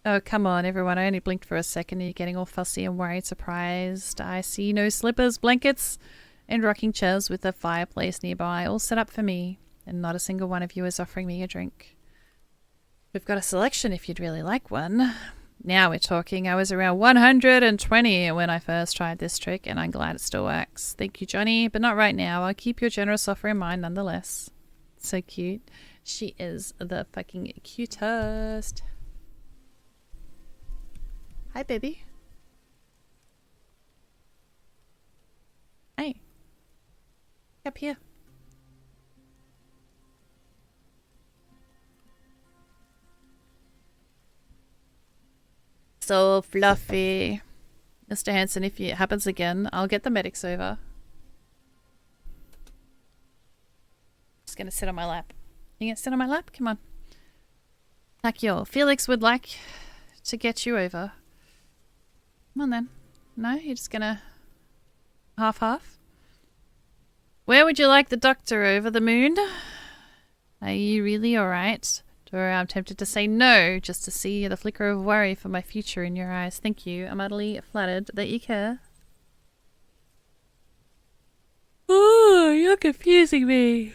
Oh, come on, everyone. I only blinked for a second. You're getting all fussy and worried, surprised. I see no slippers, blankets, and rocking chairs with a fireplace nearby, all set up for me, and not a single one of you is offering me a drink. We've got a selection if you'd really like one. Now we're talking. I was around 120 when I first tried this trick, and I'm glad it still works. Thank you, Johnny, but not right now. I'll keep your generous offer in mind nonetheless. So cute. She is the fucking cutest. Hi, baby. Hey. Up here. So fluffy. Mr. Hanson, if it happens again, I'll get the medics over. Just gonna sit on my lap. You gonna sit on my lap? Come on. Like Felix would like to get you over. Come on then. No, you're just gonna half-half? Where would you like the doctor, over the moon? Are you really alright? Dora, I'm tempted to say no, just to see the flicker of worry for my future in your eyes. Thank you. I'm utterly flattered that you care. Oh, you're confusing me.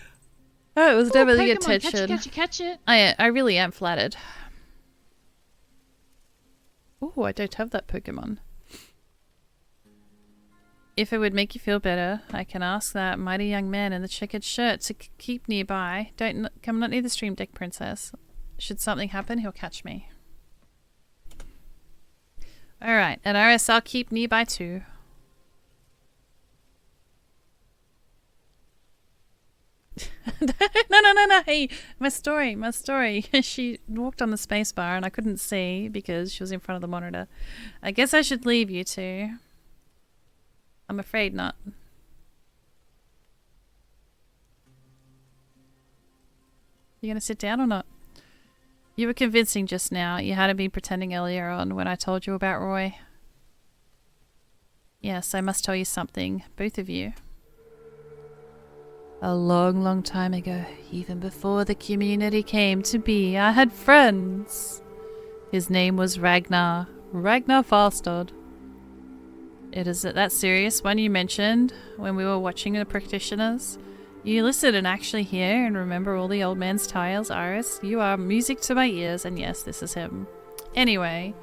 Oh, it was never the intention. Catch it. I really am flattered. Oh, I don't have that Pokemon. If it would make you feel better, I can ask that mighty young man in the checkered shirt to keep nearby. Come not near the stream deck, princess. Should something happen, he'll catch me. Alright, and Iris, I'll keep nearby too. No, hey, my story. She walked on the spacebar and I couldn't see because she was in front of the monitor. I guess I should leave you two. I'm afraid not. You gonna sit down or not? You were convincing just now. You hadn't been pretending earlier on when I told you about Roy. Yes, I must tell you something, both of you. A long, long time ago, even before the community came to be, I had friends. His name was Ragnar Falstad. It is that serious one you mentioned when we were watching the practitioners. You listen and actually hear and remember all the old man's tales, Iris. You are music to my ears, and yes, this is him. Anyway,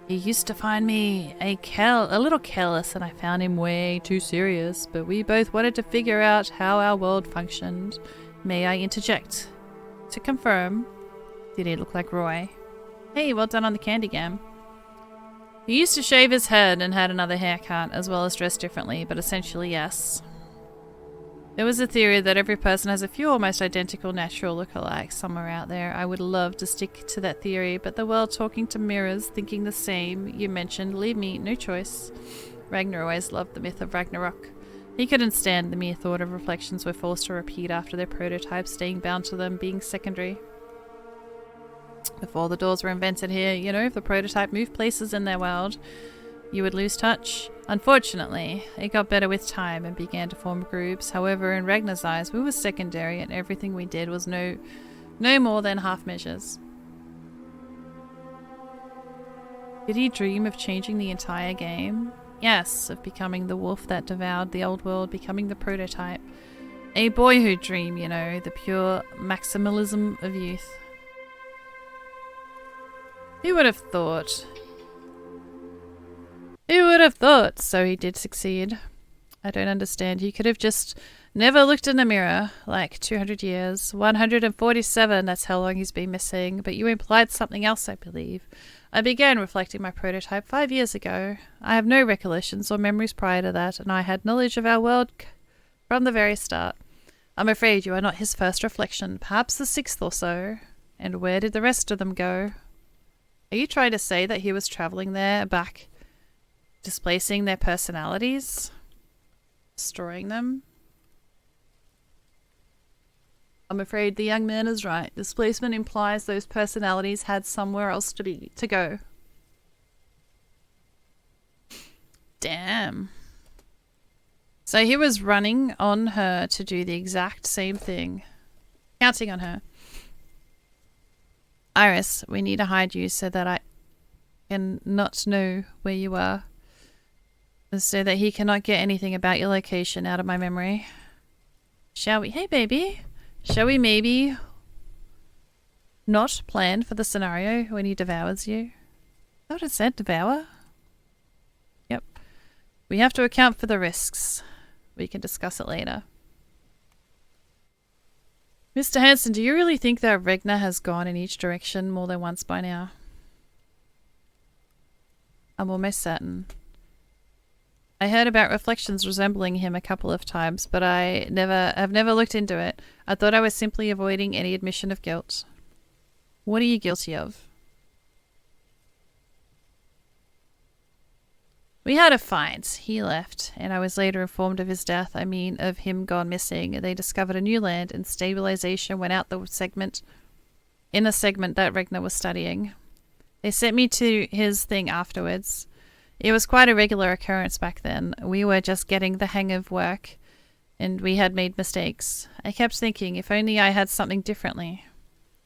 he used to find me a little careless, and I found him way too serious, but we both wanted to figure out how our world functioned. May I interject? To confirm, did he look like Roy? Hey, well done on the candy gam. He used to shave his head and had another haircut, as well as dress differently, but essentially yes. There was a theory that every person has a few almost identical natural lookalikes somewhere out there. I would love to stick to that theory, but the world talking to mirrors, thinking the same you mentioned, leave me no choice. Ragnar always loved the myth of Ragnarok. He couldn't stand the mere thought of reflections were forced to repeat after their prototypes, staying bound to them being secondary. Before the doors were invented here, you know, if the prototype moved places in their world, you would lose touch. Unfortunately, it got better with time and began to form groups. However, in Ragnar's eyes, we were secondary and everything we did was no more than half measures. Did he dream of changing the entire game? Yes, of becoming the wolf that devoured the old world, becoming the prototype. A boyhood dream, you know, the pure maximalism of youth. Who would have thought? Who would have thought? So he did succeed. I don't understand. You could have just never looked in a mirror, like 200 years. 147, that's how long he's been missing. But you implied something else, I believe. I began reflecting my prototype 5 years ago. I have no recollections or memories prior to that, and I had knowledge of our world from the very start. I'm afraid you are not his first reflection, perhaps the 6th or so. And where did the rest of them go? Are you trying to say that he was travelling there, back, displacing their personalities? Destroying them? I'm afraid the young man is right. Displacement implies those personalities had somewhere else to go. Damn. So he was running on her to do the exact same thing. Counting on her. Iris, we need to hide you so that I can not know where you are. So that he cannot get anything about your location out of my memory. Shall we? Hey, baby. Shall we maybe not plan for the scenario when he devours you? Is that what it said? Devour? Yep. We have to account for the risks. We can discuss it later. Mr. Hanson, do you really think that Regner has gone in each direction more than once by now? I'm almost certain. I heard about reflections resembling him a couple of times, but I've never looked into it. I thought I was simply avoiding any admission of guilt. What are you guilty of? We had a fight. He left, and I was later informed of his death. I mean, of him gone missing. They discovered a new land, and stabilization went out the segment that Regner was studying. They sent me to his thing afterwards. It was quite a regular occurrence back then. We were just getting the hang of work, and we had made mistakes. I kept thinking, if only I had something differently.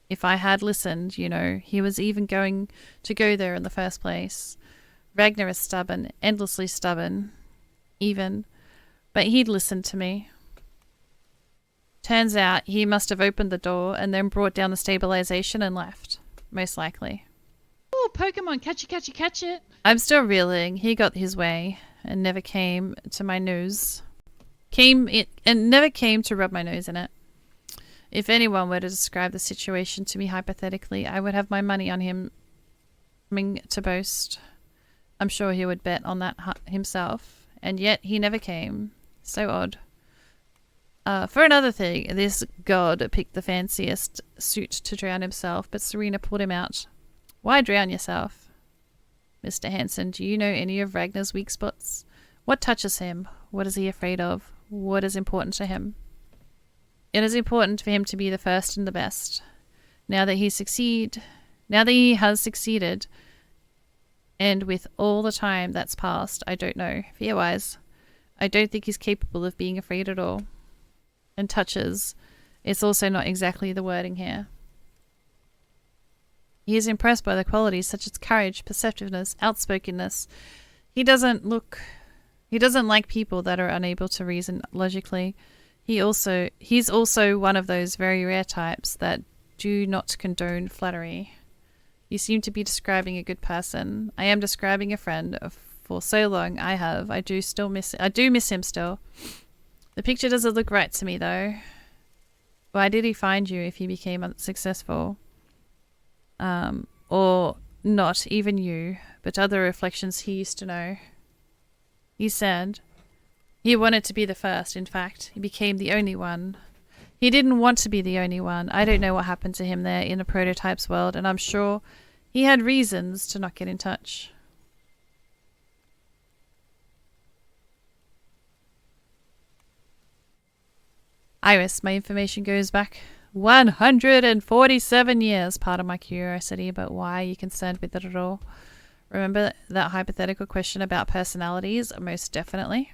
If I had listened, you know, he was even going to go there in the first place. Ragnar is stubborn, endlessly stubborn, even. But he'd listened to me. Turns out he must have opened the door and then brought down the stabilization and left. Most likely. Oh, Pokemon, catch it. I'm still reeling. He got his way and never came to my nose. Never came to rub my nose in it. If anyone were to describe the situation to me hypothetically, I would have my money on him coming to boast. I'm sure he would bet on that himself, and yet he never came. So odd. For another thing, this god picked the fanciest suit to drown himself, but Serena pulled him out. Why drown yourself? Mr. Hanson, do you know any of Ragnar's weak spots? What touches him? What is he afraid of? What is important to him? It is important for him to be the first and the best. Now that he has succeeded, and with all the time that's passed, I don't know. Fear-wise, I don't think he's capable of being afraid at all. And touches, it's also not exactly the wording here. He is impressed by the qualities such as courage, perceptiveness, outspokenness. He doesn't like people that are unable to reason logically. He's also one of those very rare types that do not condone flattery. You seem to be describing a good person. I am describing a friend. For so long I do miss him still. The picture doesn't look right to me though. Why did he find you if he became unsuccessful? Or not even you, but other reflections he used to know. He said he wanted to be the first. In fact, he became the only one. He didn't want to be the only one. I don't know what happened to him there in the prototypes world, and I'm sure he had reasons to not get in touch. Iris, my information goes back 147 years. Pardon my curiosity, but why are you concerned with it at all? Remember that hypothetical question about personalities? Most definitely.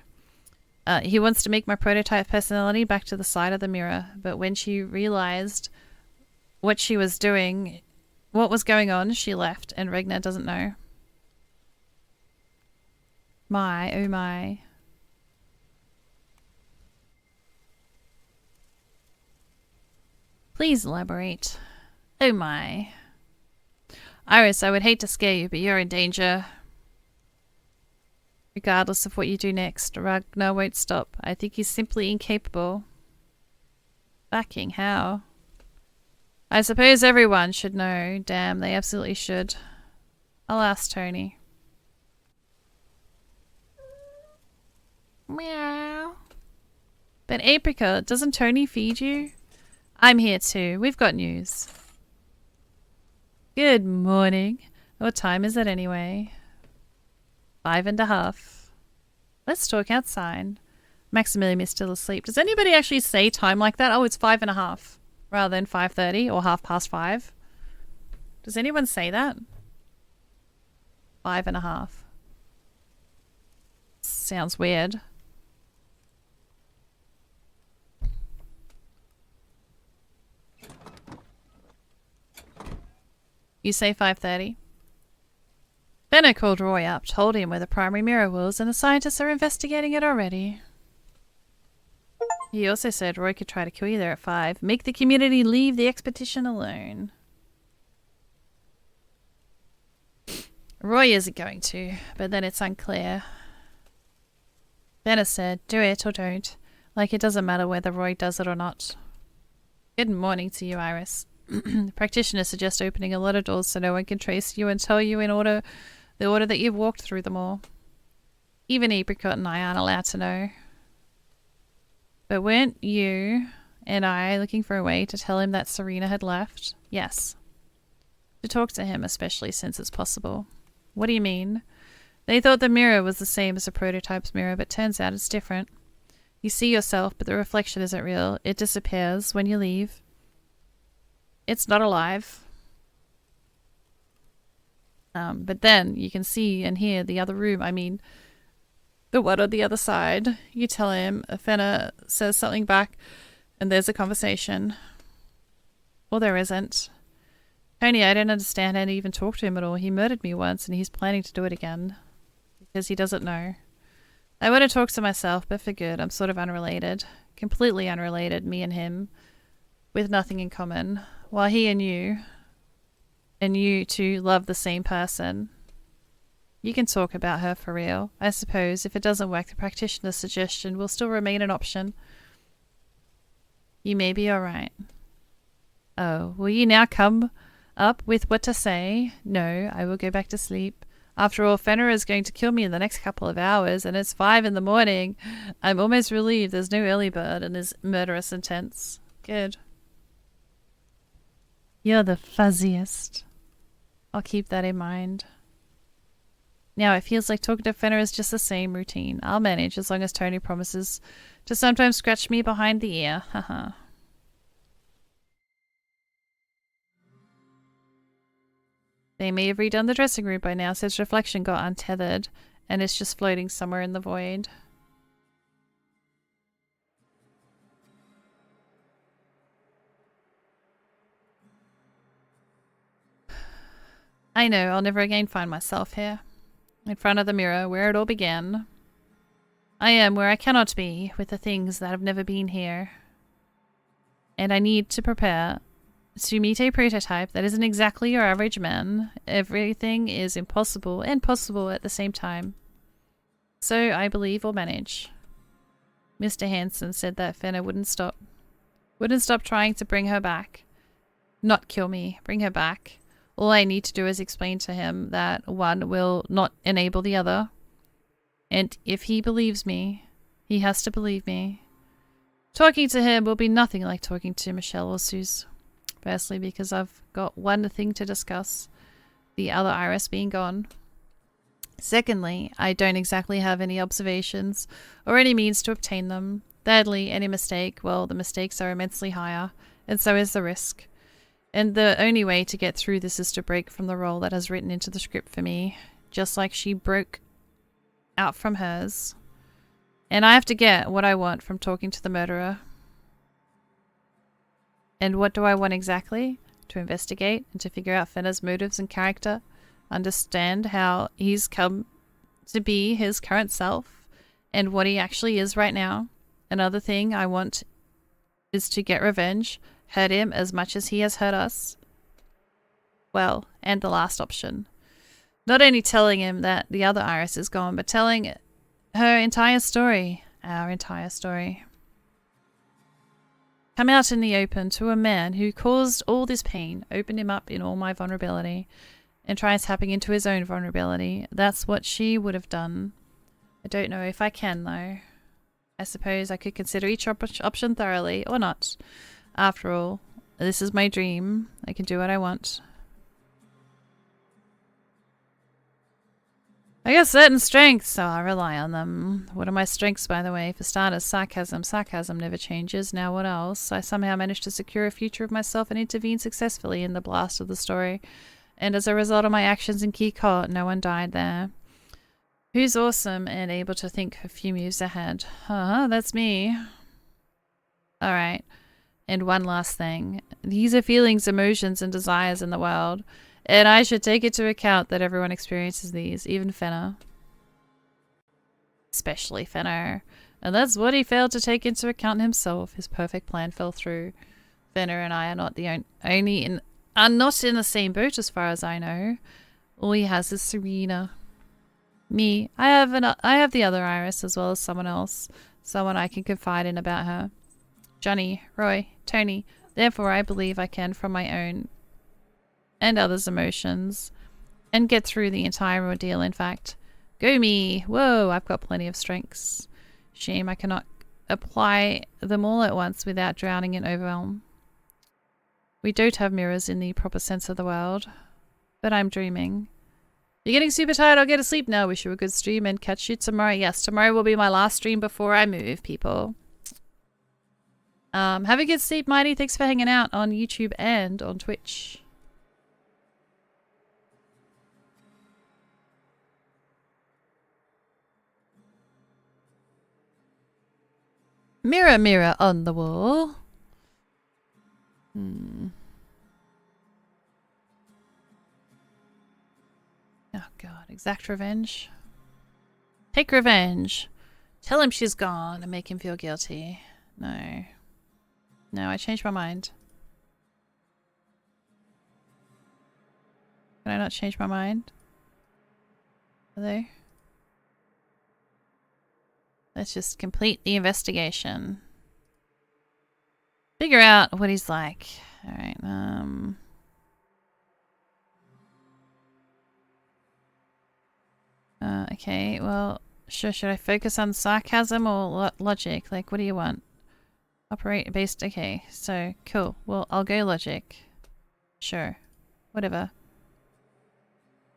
He wants to make my prototype personality back to the side of the mirror, but when she realized what she was doing, what was going on, she left, and Regner doesn't know. My, oh my. Please elaborate. Oh my. Iris, I would hate to scare you, but you're in danger. Regardless of what you do next, Ragnar won't stop. I think he's simply incapable. Backing, how? I suppose everyone should know. Damn, they absolutely should. I'll ask Tony. Meow. But Apricot, doesn't Tony feed you? I'm here too. We've got news. Good morning. What time is it anyway? 5:30. Let's talk outside. Maximilian is still asleep. Does anybody actually say time like that? Oh, it's 5:30 rather than 5:30 or 5:30. Does anyone say that? 5:30. Sounds weird. You say 5:30? Benno called Roy up, told him where the primary mirror was, and the scientists are investigating it already. He also said Roy could try to kill you there at 5. Make the community leave the expedition alone. Roy isn't going to, but then it's unclear. Benno said, do it or don't. Like it doesn't matter whether Roy does it or not. Good morning to you, Iris. The practitioners suggest opening a lot of doors so no one can trace you and tell you the order that you've walked through them all. Even Apricot and I aren't allowed to know. But weren't you and I looking for a way to tell him that Serena had left? Yes. To talk to him, especially since it's possible. What do you mean? They thought the mirror was the same as a prototype's mirror, but turns out it's different. You see yourself, but the reflection isn't real. It disappears when you leave. It's not alive. But then you can see and hear the other room. I mean, the one on the other side. You tell him, Fenna says something back, and there's a conversation. Or there isn't. Tony, I don't understand how to even talk to him at all. He murdered me once, and he's planning to do it again. Because he doesn't know. I want to talk to myself, but for good. I'm sort of unrelated. Completely unrelated, me and him. With nothing in common. While he and you two love the same person. You can talk about her for real. I suppose if it doesn't work, the practitioner's suggestion will still remain an option. You may be alright. Oh, will you now come up with what to say? No, I will go back to sleep. After all, Fenrir is going to kill me in the next couple of hours, and it's 5 a.m. I'm almost relieved there's no early bird and his murderous intents. Good. You're the fuzziest. I'll keep that in mind. Now it feels like talking to Fenrir is just the same routine. I'll manage as long as Tony promises to sometimes scratch me behind the ear. Haha. They may have redone the dressing room by now since Reflection got untethered and it's just floating somewhere in the void. I know, I'll never again find myself here. In front of the mirror, where it all began. I am where I cannot be, with the things that have never been here. And I need to prepare to meet a prototype that isn't exactly your average man. Everything is impossible and possible at the same time. So I believe we'll manage. Mr. Hanson said that Fenna wouldn't stop. Wouldn't stop trying to bring her back. Not kill me, bring her back. All I need to do is explain to him that one will not enable the other. And if he believes me, he has to believe me. Talking to him will be nothing like talking to Michelle or Suze. Firstly, because I've got one thing to discuss, the other Iris being gone. Secondly, I don't exactly have any observations or any means to obtain them. Thirdly, any mistake, well, the mistakes are immensely higher, and so is the risk. And the only way to get through this is to break from the role that has written into the script for me, just like she broke out from hers. And I have to get what I want from talking to the murderer. And what do I want exactly? To investigate and to figure out Fenna's motives and character, understand how he's come to be his current self and what he actually is right now. Another thing I want is to get revenge, hurt him as much as he has hurt us. Well, and the last option. Not only telling him that the other Iris is gone, but telling her entire story. Our entire story. Come out in the open to a man who caused all this pain, opened him up in all my vulnerability, and tries tapping into his own vulnerability. That's what she would have done. I don't know if I can, though. I suppose I could consider each option thoroughly, or not. After all, this is my dream. I can do what I want. I got certain strengths, so I rely on them. What are my strengths, by the way? For starters, sarcasm. Sarcasm never changes. Now what else? I somehow managed to secure a future of myself and intervene successfully in the blast of the story. And as a result of my actions in Key Court, no one died there. Who's awesome and able to think a few moves ahead? That's me. Alright. And one last thing. These are feelings, emotions, and desires in the world. And I should take into account that everyone experiences these, even Fenner. Especially Fenner. And that's what he failed to take into account himself. His perfect plan fell through. Fenner and I are not not in the same boat as far as I know. All he has is Serena. Me. I have the other Iris as well as someone else. Someone I can confide in about her. Johnny, Roy, Tony. Therefore I believe I can, from my own and others' emotions, and get through the entire ordeal, in fact. Go me! Whoa, I've got plenty of strengths. Shame I cannot apply them all at once without drowning in overwhelm. We don't have mirrors in the proper sense of the word, but I'm dreaming. You're getting super tired, I'll get to sleep now. Wish you a good stream and catch you tomorrow. Yes, tomorrow will be my last stream before I move, people. Have a good sleep, Mighty. Thanks for hanging out on YouTube and on Twitch. Mirror, mirror on the wall. Oh god, exact revenge. Take revenge. Tell him she's gone and make him feel guilty. No. No, I changed my mind. Can I not change my mind? Hello? Let's just complete the investigation. Figure out what he's like. Alright, okay, well, sure, should I focus on sarcasm or logic? Like, what do you want? Operate based, okay, so, cool. Well, I'll go logic. Sure. Whatever.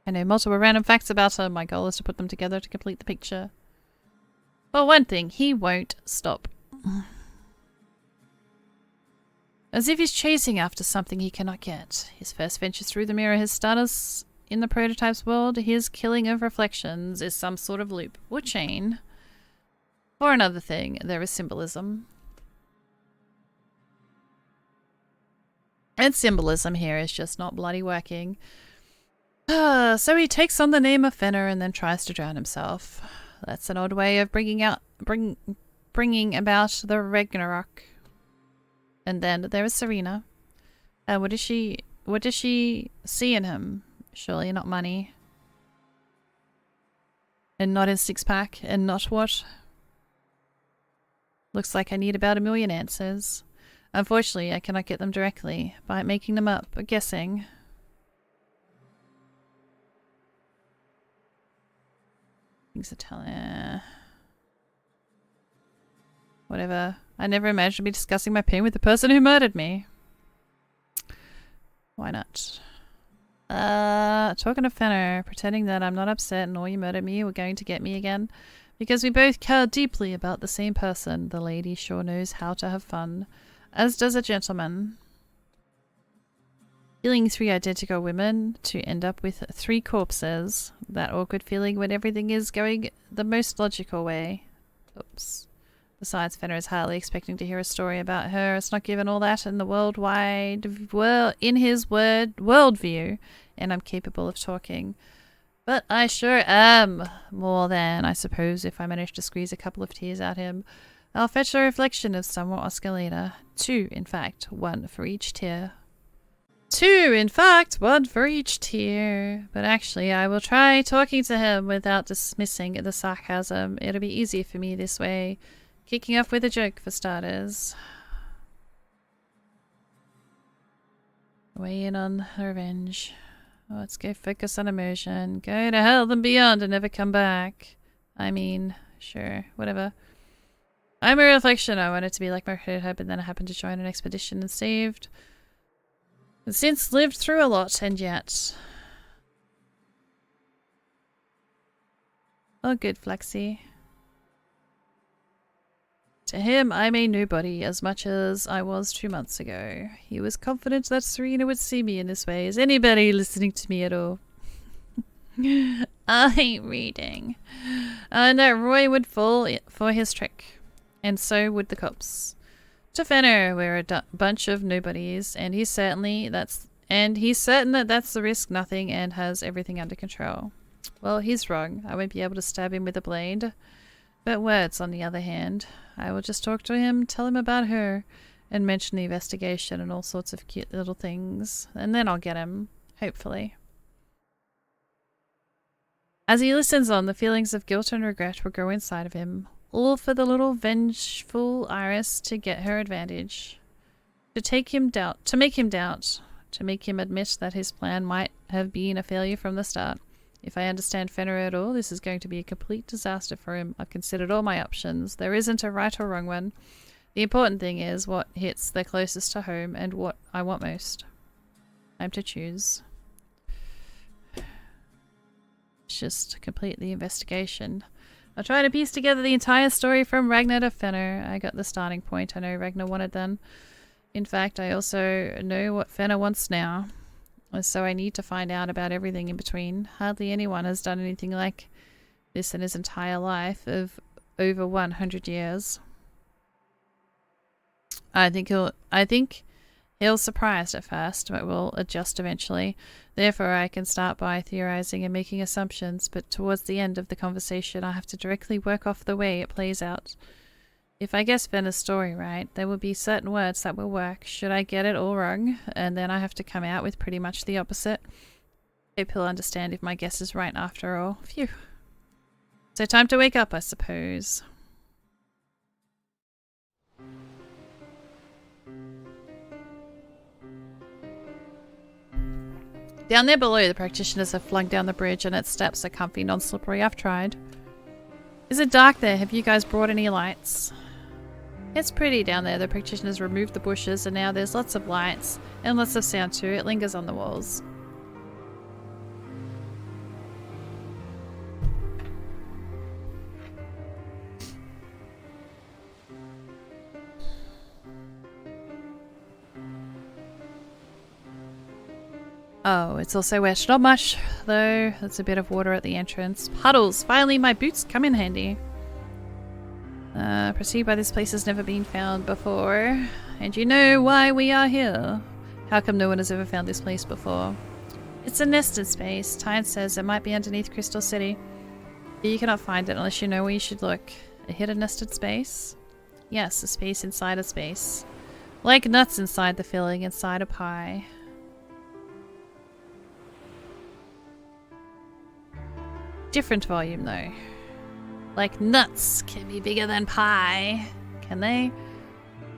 I know multiple random facts about her. My goal is to put them together to complete the picture. Well, one thing, he won't stop. As if he's chasing after something he cannot get. His first venture through the mirror, his status in the prototype's world, his killing of reflections is some sort of loop or chain. For another thing, there is symbolism. And symbolism here is just not bloody working. So he takes on the name of Fenner and then tries to drown himself. That's an odd way of bringing about the Ragnarok. And then there is Serena. What does she see in him? Surely not money. And not his six-pack. And not what? Looks like I need about 1 million answers. Unfortunately, I cannot get them directly by making them up or guessing. Things are telling. Whatever. I never imagined to be discussing my pain with the person who murdered me. Why not? Talking to Fenner, pretending that I'm not upset and all you murdered me were going to get me again. Because we both care deeply about the same person. The lady sure knows how to have fun. As does a gentleman. Killing 3 identical women to end up with 3 corpses. That awkward feeling when everything is going the most logical way. Oops. Besides, Fenner is hardly expecting to hear a story about her. It's not given all that in the worldview, and I'm capable of talking. But I sure am more than, I suppose, if I manage to squeeze a couple of tears out him. I'll fetch a reflection of some more Oscar later. 2, in fact, 1 for each tear. 2, in fact, 1 for each tear. But actually, I will try talking to him without dismissing the sarcasm. It'll be easier for me this way. Kicking off with a joke, for starters. Weigh in on revenge. Let's go focus on immersion. Go to hell and beyond and never come back. I mean, sure, whatever. I'm a reflection. I wanted to be like my prototype, but then I happened to join an expedition and saved. And since lived through a lot, and yet. Oh, good, Flexi. To him, I'm a nobody, as much as I was 2 months ago. He was confident that Serena would see me in this way. Is anybody listening to me at all? I hate reading. And that Roy would fall for his trick. And so would the cops. To Fenner, we're a bunch of nobodies, and he's certain that that's the risk nothing and has everything under control. Well, he's wrong. I won't be able to stab him with a blade. But words, on the other hand, I will just talk to him, tell him about her, and mention the investigation and all sorts of cute little things. And then I'll get him, hopefully. As he listens on, the feelings of guilt and regret will grow inside of him, all for the little vengeful Iris to get her advantage. To make him doubt, to make him admit that his plan might have been a failure from the start. If I understand Fenner at all, this is going to be a complete disaster for him. I've considered all my options. There isn't a right or wrong one. The important thing is what hits the closest to home and what I want most. I'm to choose. It's just complete the investigation. I'll try to piece together the entire story from Ragnar to Fenner. I got the starting point I know Ragnar wanted then. In fact, I also know what Fenner wants now. So I need to find out about everything in between. Hardly anyone has done anything like this in his entire life of over 100 years. I think he'll surprised at first, but will adjust eventually. Therefore, I can start by theorizing and making assumptions, but towards the end of the conversation, I have to directly work off the way it plays out. If I guess Fenner's story right, there will be certain words that will work. Should I get it all wrong, and then I have to come out with pretty much the opposite? Hope he'll understand if my guess is right after all. Phew. So time to wake up, I suppose. Down there below, the practitioners have flung down the bridge and its steps are comfy, non-slippery. I've tried. Is it dark there? Have you guys brought any lights? It's pretty down there. The practitioners removed the bushes and now there's lots of lights and lots of sound too. It lingers on the walls. Oh, it's also wet. Not much, though. There's a bit of water at the entrance. Puddles! Finally, my boots come in handy. Proceed by this place has never been found before. And you know why we are here. How come no one has ever found this place before? It's a nested space. Tyne says it might be underneath Crystal City. You cannot find it unless you know where you should look. A hidden nested space? Yes, a space inside a space. Like nuts inside the filling inside a pie. Different volume though. Like nuts can be bigger than pie, can they?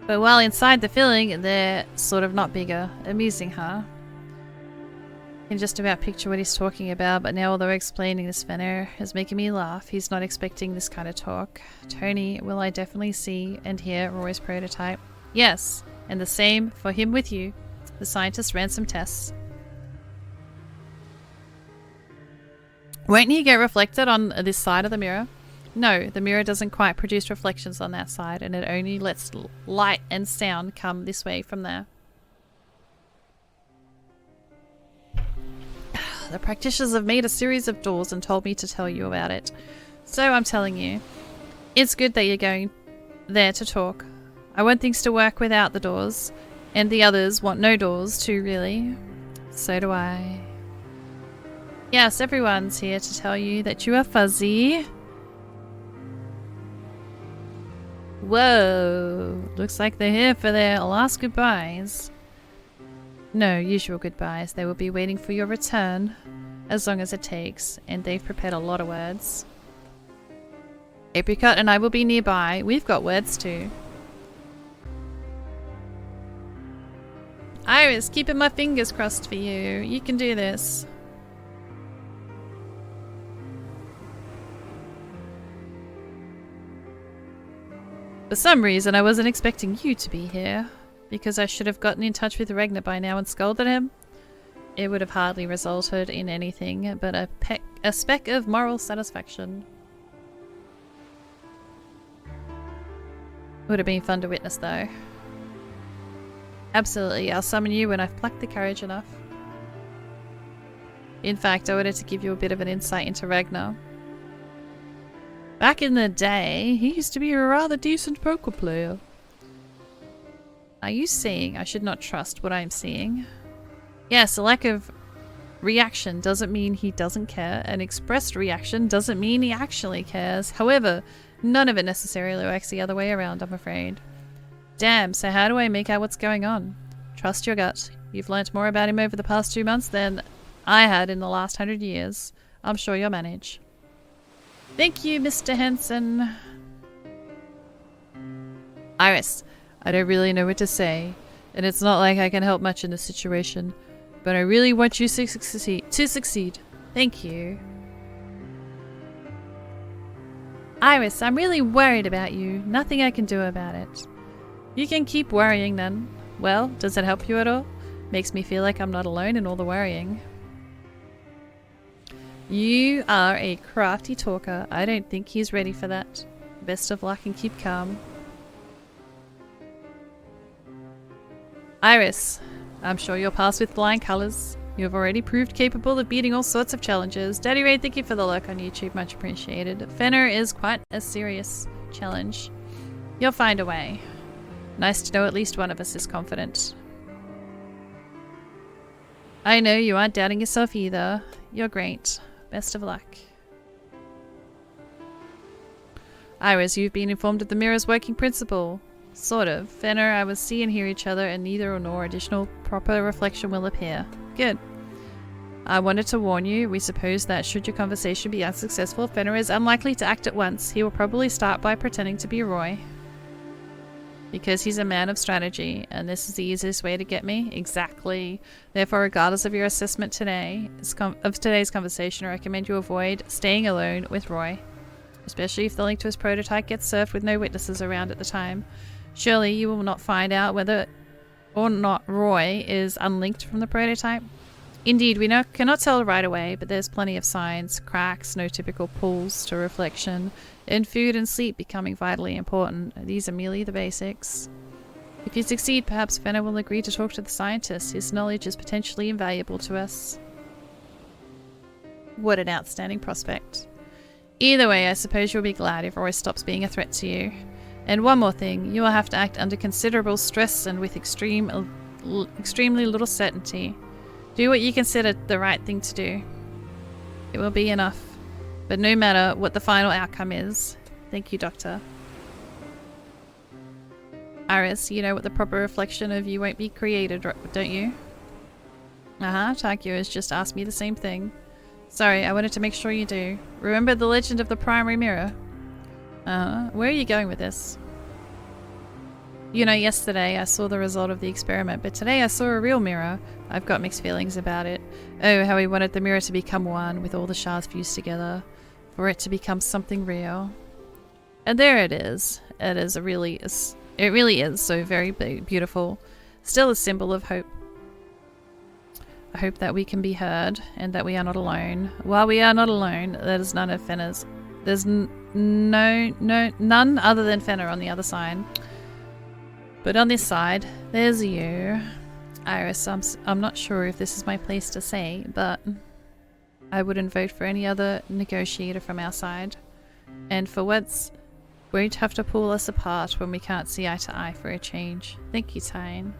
But while inside the filling, they're sort of not bigger. Amusing, huh? I can just about picture what he's talking about, but now although explaining this Fenner is making me laugh, he's not expecting this kind of talk. Tony, will I definitely see and hear Roy's prototype? Yes, and the same for him with you. The scientist ran some tests. Won't he get reflected on this side of the mirror? No, the mirror doesn't quite produce reflections on that side, and it only lets light and sound come this way from there. The practitioners have made a series of doors and told me to tell you about it. So I'm telling you. It's good that you're going there to talk. I want things to work without the doors, and the others want no doors too, really. So do I. Yes, everyone's here to tell you that you are fuzzy. Whoa. Looks like they're here for their last goodbyes. No usual goodbyes. They will be waiting for your return, as long as it takes, and they've prepared a lot of words. Apricot and I will be nearby. We've got words too. Iris, keeping my fingers crossed for you. You can do this. For some reason, I wasn't expecting you to be here. Because I should have gotten in touch with Ragnar by now and scolded him. It would have hardly resulted in anything but a speck of moral satisfaction. Would have been fun to witness though. Absolutely, I'll summon you when I've plucked the courage enough. In fact, I wanted to give you a bit of an insight into Ragnar. Back in the day, he used to be a rather decent poker player. Are you saying I should not trust what I am seeing? Yes, a lack of reaction doesn't mean he doesn't care. An expressed reaction doesn't mean he actually cares. However, none of it necessarily works the other way around, I'm afraid. Damn, so how do I make out what's going on? Trust your gut. You've learnt more about him over the past 2 months than I had in the last 100 years. I'm sure you'll manage. Thank you, Mr. Henson. Iris, I don't really know what to say, and it's not like I can help much in this situation, but I really want you to succeed. Thank you. Iris, I'm really worried about you. Nothing I can do about it. You can keep worrying then. Well, does it help you at all? Makes me feel like I'm not alone in all the worrying. You are a crafty talker. I don't think he's ready for that. Best of luck and keep calm. Iris, I'm sure you'll pass with flying colours. You have already proved capable of beating all sorts of challenges. Daddy Ray, thank you for the lurk on YouTube, much appreciated. Fenner is quite a serious challenge. You'll find a way. Nice to know at least one of us is confident. I know you aren't doubting yourself either. You're great. Best of luck. Iris, you've been informed of the mirror's working principle. Sort of. Fenner, I will see and hear each other, and neither nor additional proper reflection will appear. Good. I wanted to warn you. We suppose that should your conversation be unsuccessful, Fenner is unlikely to act at once. He will probably start by pretending to be Roy. Because he's a man of strategy, and this is the easiest way to get me? Exactly. Therefore, regardless of your assessment of today's conversation, I recommend you avoid staying alone with Roy. Especially if the link to his prototype gets served with no witnesses around at the time. Surely you will not find out whether or not Roy is unlinked from the prototype. Indeed, we cannot tell right away, but there's plenty of signs, cracks, no typical pulls to reflection, and food and sleep becoming vitally important. These are merely the basics. If you succeed, perhaps Fenner will agree to talk to the scientist. His knowledge is potentially invaluable to us. What an outstanding prospect. Either way, I suppose you'll be glad if Roy stops being a threat to you. And one more thing, you will have to act under considerable stress and with extremely little certainty. Do what you consider the right thing to do. It will be enough. But no matter what the final outcome is. Thank you, Doctor. Iris, you know what the proper reflection of you won't be created, don't you? Takio has just asked me the same thing. Sorry, I wanted to make sure you do. Remember the legend of the primary mirror? Where are you going with this? You know, yesterday I saw the result of the experiment, but today I saw a real mirror. I've got mixed feelings about it. Oh, how we wanted the mirror to become one, with all the shards fused together. For it to become something real. And there it is. It really is so very beautiful. Still a symbol of hope. I hope that we can be heard, and that we are not alone. While we are not alone, that is none of Fenner's. There's none other than Fenner on the other side. But on this side, there's you. Iris, I'm not sure if this is my place to say, but I wouldn't vote for any other negotiator from our side. And for once, won't have to pull us apart when we can't see eye to eye for a change. Thank you, Tyne.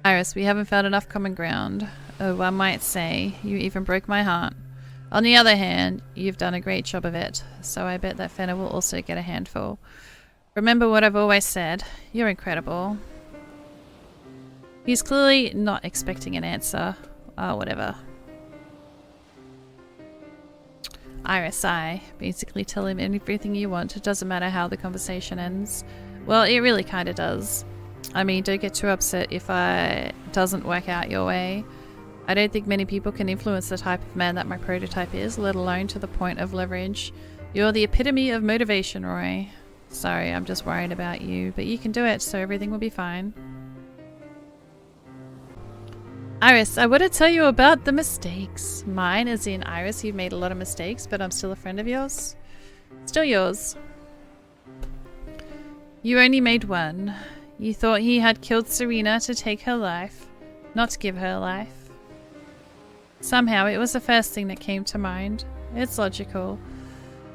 Iris, we haven't found enough common ground. Oh, I might say, you even broke my heart. On the other hand, you've done a great job of it, so I bet that Fenna will also get a handful. Remember what I've always said, you're incredible. He's clearly not expecting an answer. Whatever. Iris, I basically tell him everything you want. It doesn't matter how the conversation ends. Well, it really kind of does. I mean, don't get too upset if it doesn't work out your way. I don't think many people can influence the type of man that my prototype is, let alone to the point of leverage. You're the epitome of motivation, Roy. Sorry, I'm just worried about you, but you can do it, so everything will be fine. Iris, I want to tell you about the mistakes. Mine, as in Iris, you've made a lot of mistakes, but I'm still a friend of yours. Still yours. You only made one. You thought he had killed Serena to take her life, not to give her life. Somehow it was the first thing that came to mind. It's logical.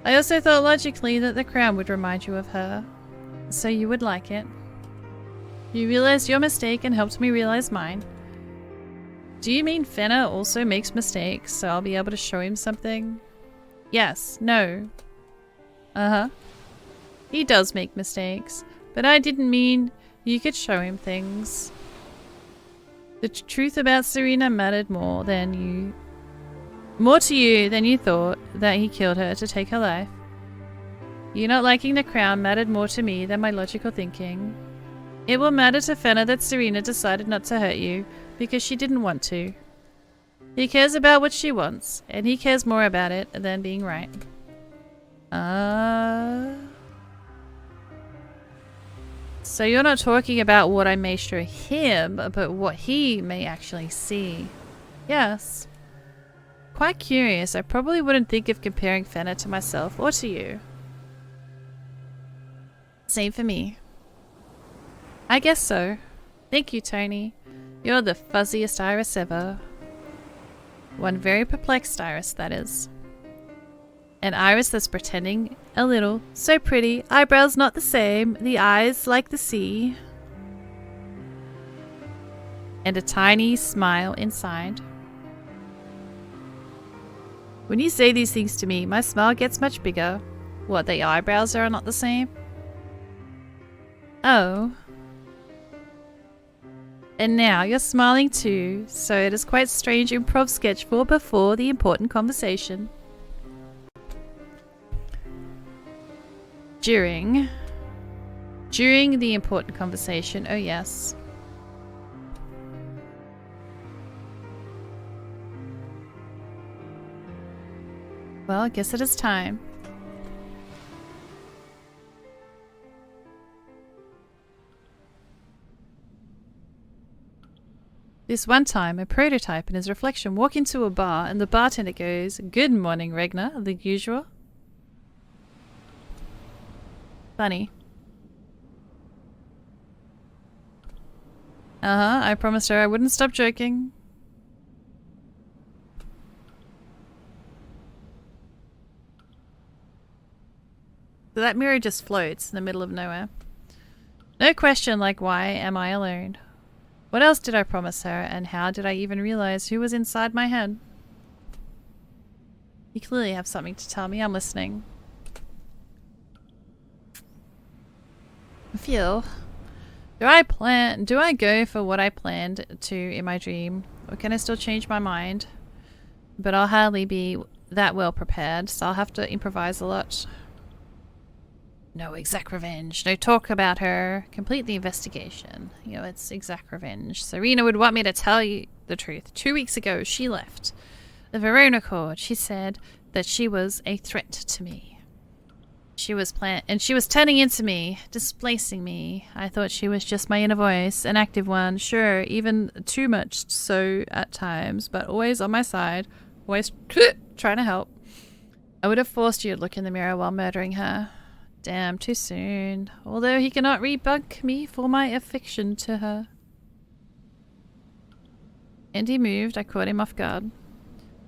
I also thought logically that the crown would remind you of her, so you would like it. You realized your mistake and helped me realize mine. Do you mean Fenna also makes mistakes, so I'll be able to show him something? Yes. No. Uh-huh. He does make mistakes, but I didn't mean you could show him things. The truth about Serena mattered more to you than you thought, that he killed her to take her life. You not liking the crown mattered more to me than my logical thinking. It will matter to Fenna that Serena decided not to hurt you, because she didn't want to. He cares about what she wants, and he cares more about it than being right. So you're not talking about what I may show him, but what he may actually see. Yes. Quite curious. I probably wouldn't think of comparing Fenna to myself or to you. Same for me. I guess so. Thank you, Tony. You're the fuzziest Iris ever. One very perplexed Iris, that is. An Iris that's pretending a little. So pretty. Eyebrows not the same. The eyes like the sea. And a tiny smile inside. When you say these things to me, my smile gets much bigger. What, the eyebrows are not the same? Oh. And now you're smiling too, so it is quite strange improv sketch for before the important conversation. During the important conversation, oh yes. Well, I guess it is time. This one time, a prototype and his reflection walk into a bar and the bartender goes, "Good morning, Regna," the usual. Funny. I promised her I wouldn't stop joking. So that mirror just floats in the middle of nowhere. No question like, why am I alone? What else did I promise her, and how did I even realize who was inside my head? You clearly have something to tell me. I'm listening. Feel. Do I go for what I planned to in my dream, or can I still change my mind? But I'll hardly be that well prepared, so I'll have to improvise a lot. No exact revenge. No talk about her. Complete the investigation. You know, it's exact revenge. Serena would want me to tell you the truth. 2 weeks ago, she left. Of her own accord, she said that she was a threat to me. She was turning into me, displacing me. I thought she was just my inner voice, an active one, sure, even too much so at times, but always on my side, always trying to help. I would have forced you to look in the mirror while murdering her. Damn, too soon. Although he cannot rebunk me for my affection to her. And he moved. I caught him off guard.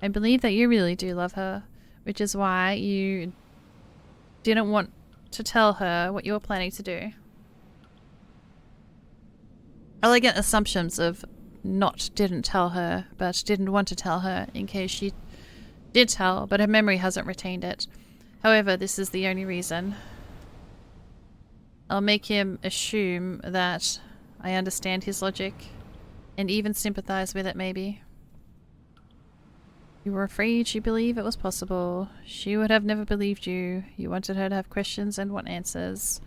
I believe that you really do love her, which is why you didn't want to tell her what you were planning to do. elegant assumptions of didn't tell her, but didn't want to tell her in case she did tell, but her memory hasn't retained it. However, this is the only reason. I'll make him assume that I understand his logic and even sympathize with it, maybe. You were afraid she'd believe it was possible. She would have never believed you. You wanted her to have questions and want answers.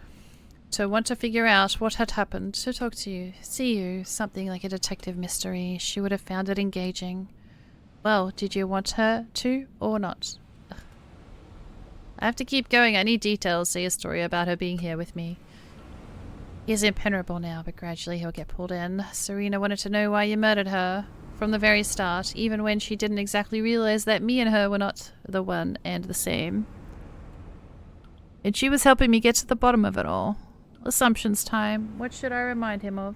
To want to figure out what had happened, to talk to you, see you, something like a detective mystery. She would have found it engaging. Well, did you want her to or not? Ugh. I have to keep going. I need details, say a story about her being here with me. He is impenetrable now, but gradually he'll get pulled in. Serena wanted to know why you murdered her. From the very start, even when she didn't exactly realize that me and her were not the one and the same. And she was helping me get to the bottom of it all. Assumptions time. What should I remind him of?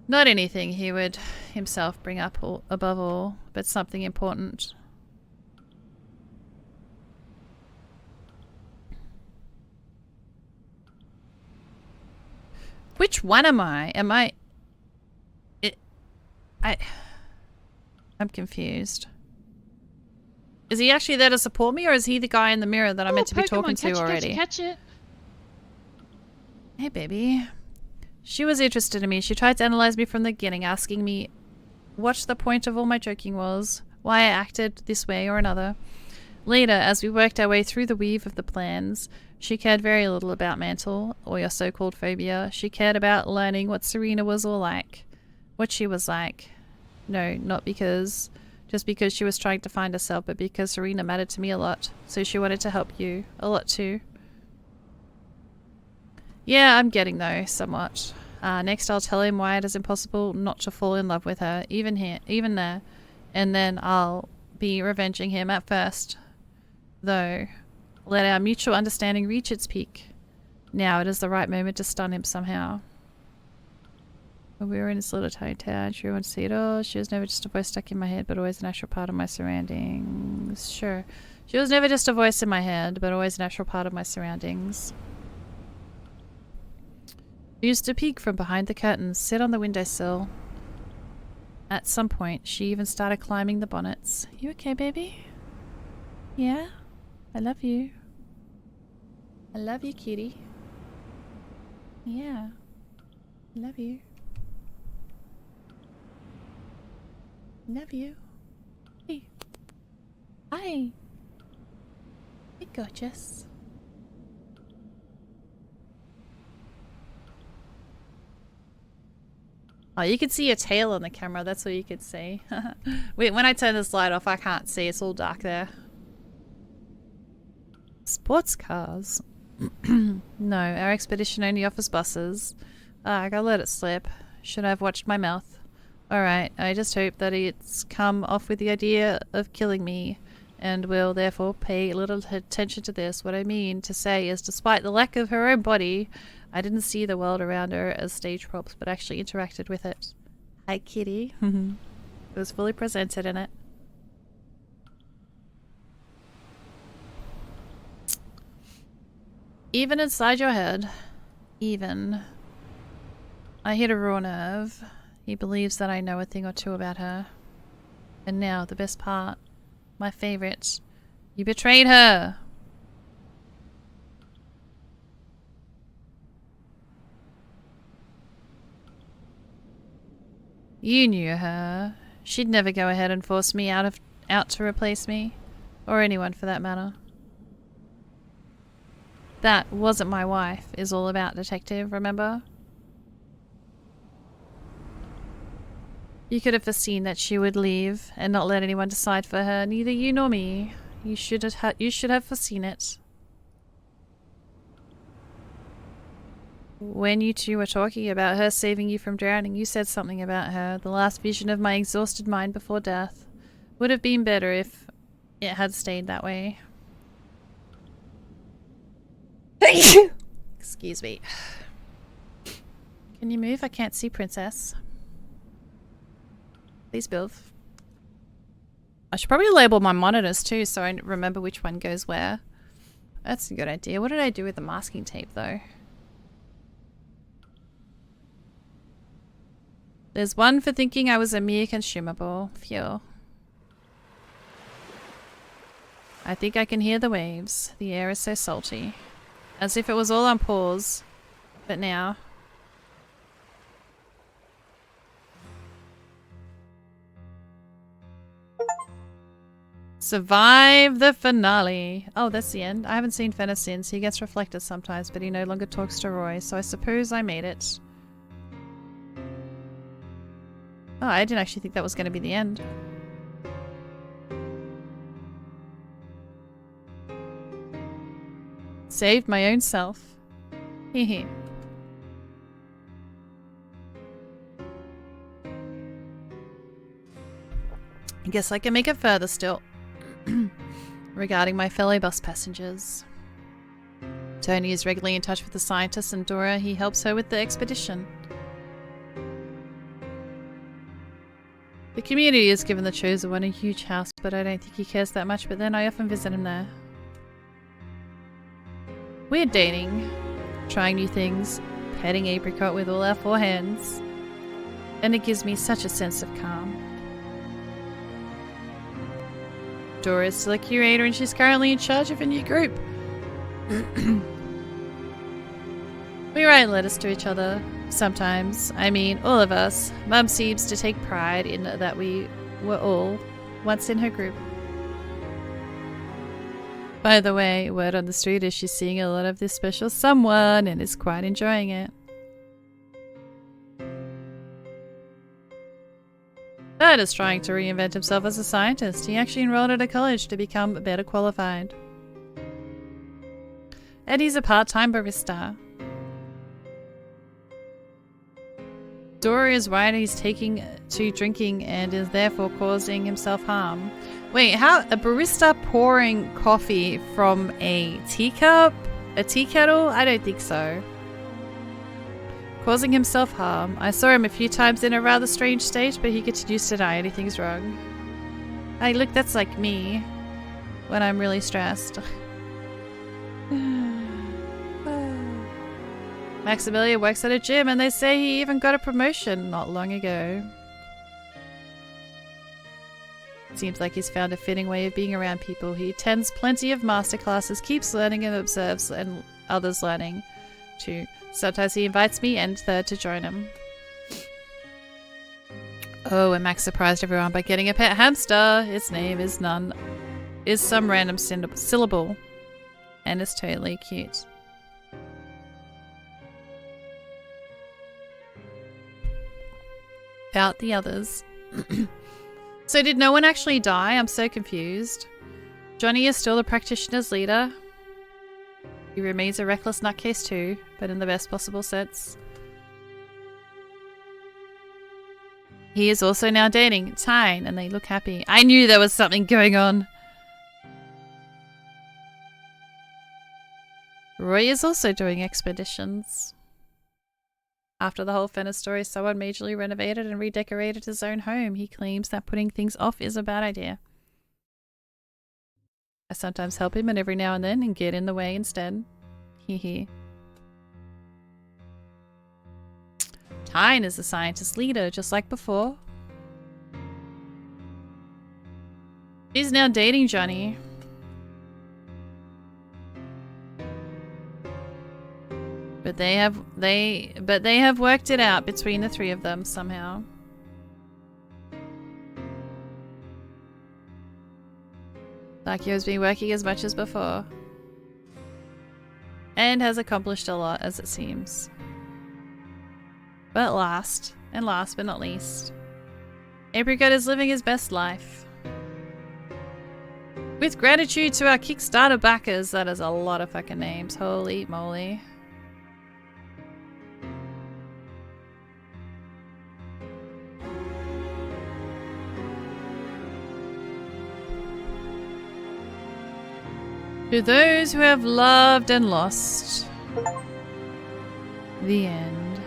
Not anything he would himself bring up above all, but something important. Which one am I? I'm confused. Is he actually there to support me, or is he the guy in the mirror that I'm meant to be talking to already? Catch it. Hey, baby. She was interested in me. She tried to analyze me from the beginning, asking me what the point of all my joking was, why I acted this way or another. Later, as we worked our way through the weave of the plans, she cared very little about Mantle, or your so-called phobia. She cared about learning what Serena was all like. What she was like. No, not just because she was trying to find herself, but because Serena mattered to me a lot. So she wanted to help you. A lot too. Yeah, I'm getting though, somewhat. Next I'll tell him why it is impossible not to fall in love with her, even there. And then I'll be revenging him at first. Though, let our mutual understanding reach its peak. Now it is the right moment to stun him somehow. When we were in this little tiny town, she wanted to see it all. She was never just a voice stuck in my head, but always an actual part of my surroundings. Sure. She was never just a voice in my head, but always an actual part of my surroundings. She used to peek from behind the curtains, sit on the windowsill. At some point, she even started climbing the bonnets. You okay, baby? Yeah? I love you. I love you, kitty. Yeah. I love you. Love you. Hey. Hi. Hey, gorgeous. Oh, you can see your tail on the camera. That's what you could see. Wait, when I turn this light off, I can't see. It's all dark there. Sports cars. No, our expedition only offers buses. I gotta let it slip. Should I have watched my mouth? Alright, I just hope that it's come off with the idea of killing me, and will therefore pay little attention to this. What I mean to say is, despite the lack of her own body, I didn't see the world around her as stage props, but actually interacted with it. Hi, kitty. It was fully presented in it. Even inside your head. Even. I hit a raw nerve. He believes that I know a thing or two about her. And now, the best part. My favorite. You betrayed her! You knew her. She'd never go ahead and force me out to replace me. Or anyone for that matter. That wasn't my wife is all about, detective, remember? You could have foreseen that she would leave and not let anyone decide for her, neither you nor me. You should have foreseen it. When you two were talking about her saving you from drowning, you said something about her. The last vision of my exhausted mind before death. Would have been better if it had stayed that way. Excuse me. Can you move? I can't see, princess. Please build. I should probably label my monitors too so I remember which one goes where. That's a good idea. What did I do with the masking tape though? There's one for thinking I was a mere consumable. Phew. I think I can hear the waves. The air is so salty. As if it was all on pause. But now... Survive the finale. Oh, that's the end. I haven't seen Fenner since. He gets reflected sometimes, but he no longer talks to Roy, so I suppose I made it. Oh, I didn't actually think that was going to be the end. Saved my own self. Hehe. I guess I can make it further still. Regarding my fellow bus passengers. Tony is regularly in touch with the scientists, and Dora, he helps her with the expedition. The community has given the chosen one a huge house, but I don't think he cares that much, but then I often visit him there. We're dating, trying new things, petting Apricot with all our 4 hands, and it gives me such a sense of calm. Dora is still a curator and she's currently in charge of a new group. We write letters to each other. Sometimes. I mean, all of us. Mum seems to take pride in that we were all once in her group. By the way, word on the street is she's seeing a lot of this special someone and is quite enjoying it. Bert is trying to reinvent himself as a scientist. He actually enrolled at a college to become better qualified. Eddie's a part-time barista. Dora is worried he's taking to drinking and is therefore causing himself harm. Wait, how? A barista pouring coffee from a teacup? A tea kettle? I don't think so. Causing himself harm. I saw him a few times in a rather strange state, but he continues to deny anything's wrong. Hey, look, that's like me when I'm really stressed. Maximilian works at a gym and they say he even got a promotion not long ago. Seems like he's found a fitting way of being around people. He attends plenty of masterclasses, keeps learning and observes and others learning too. Sometimes he invites me and Third to join him. Oh, and Max surprised everyone by getting a pet hamster. Its name is some random syllable. And it's totally cute. About the others. So did no one actually die? I'm so confused. Johnny is still the practitioner's leader. He remains a reckless nutcase too, but in the best possible sense. He is also now dating Tyne and they look happy. I knew there was something going on. Roy is also doing expeditions. After the whole Fenner story, someone majorly renovated and redecorated his own home. He claims that putting things off is a bad idea. I sometimes help him and every now and then and get in the way instead. Hee. Tyne is the scientist leader, just like before. She's now dating Johnny. But they have worked it out between the 3 of them somehow. Lakio's been working as much as before. And has accomplished a lot, as it seems. But last but not least, Apricot is living his best life. With gratitude to our Kickstarter backers, that is a lot of fucking names, holy moly. To those who have loved and lost. The end.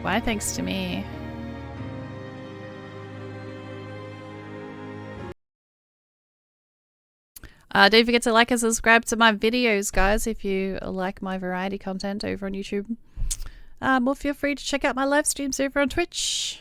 Why thanks to me? Don't forget to like and subscribe to my videos, guys, if you like my variety content over on YouTube. Or feel free to check out my live streams over on Twitch.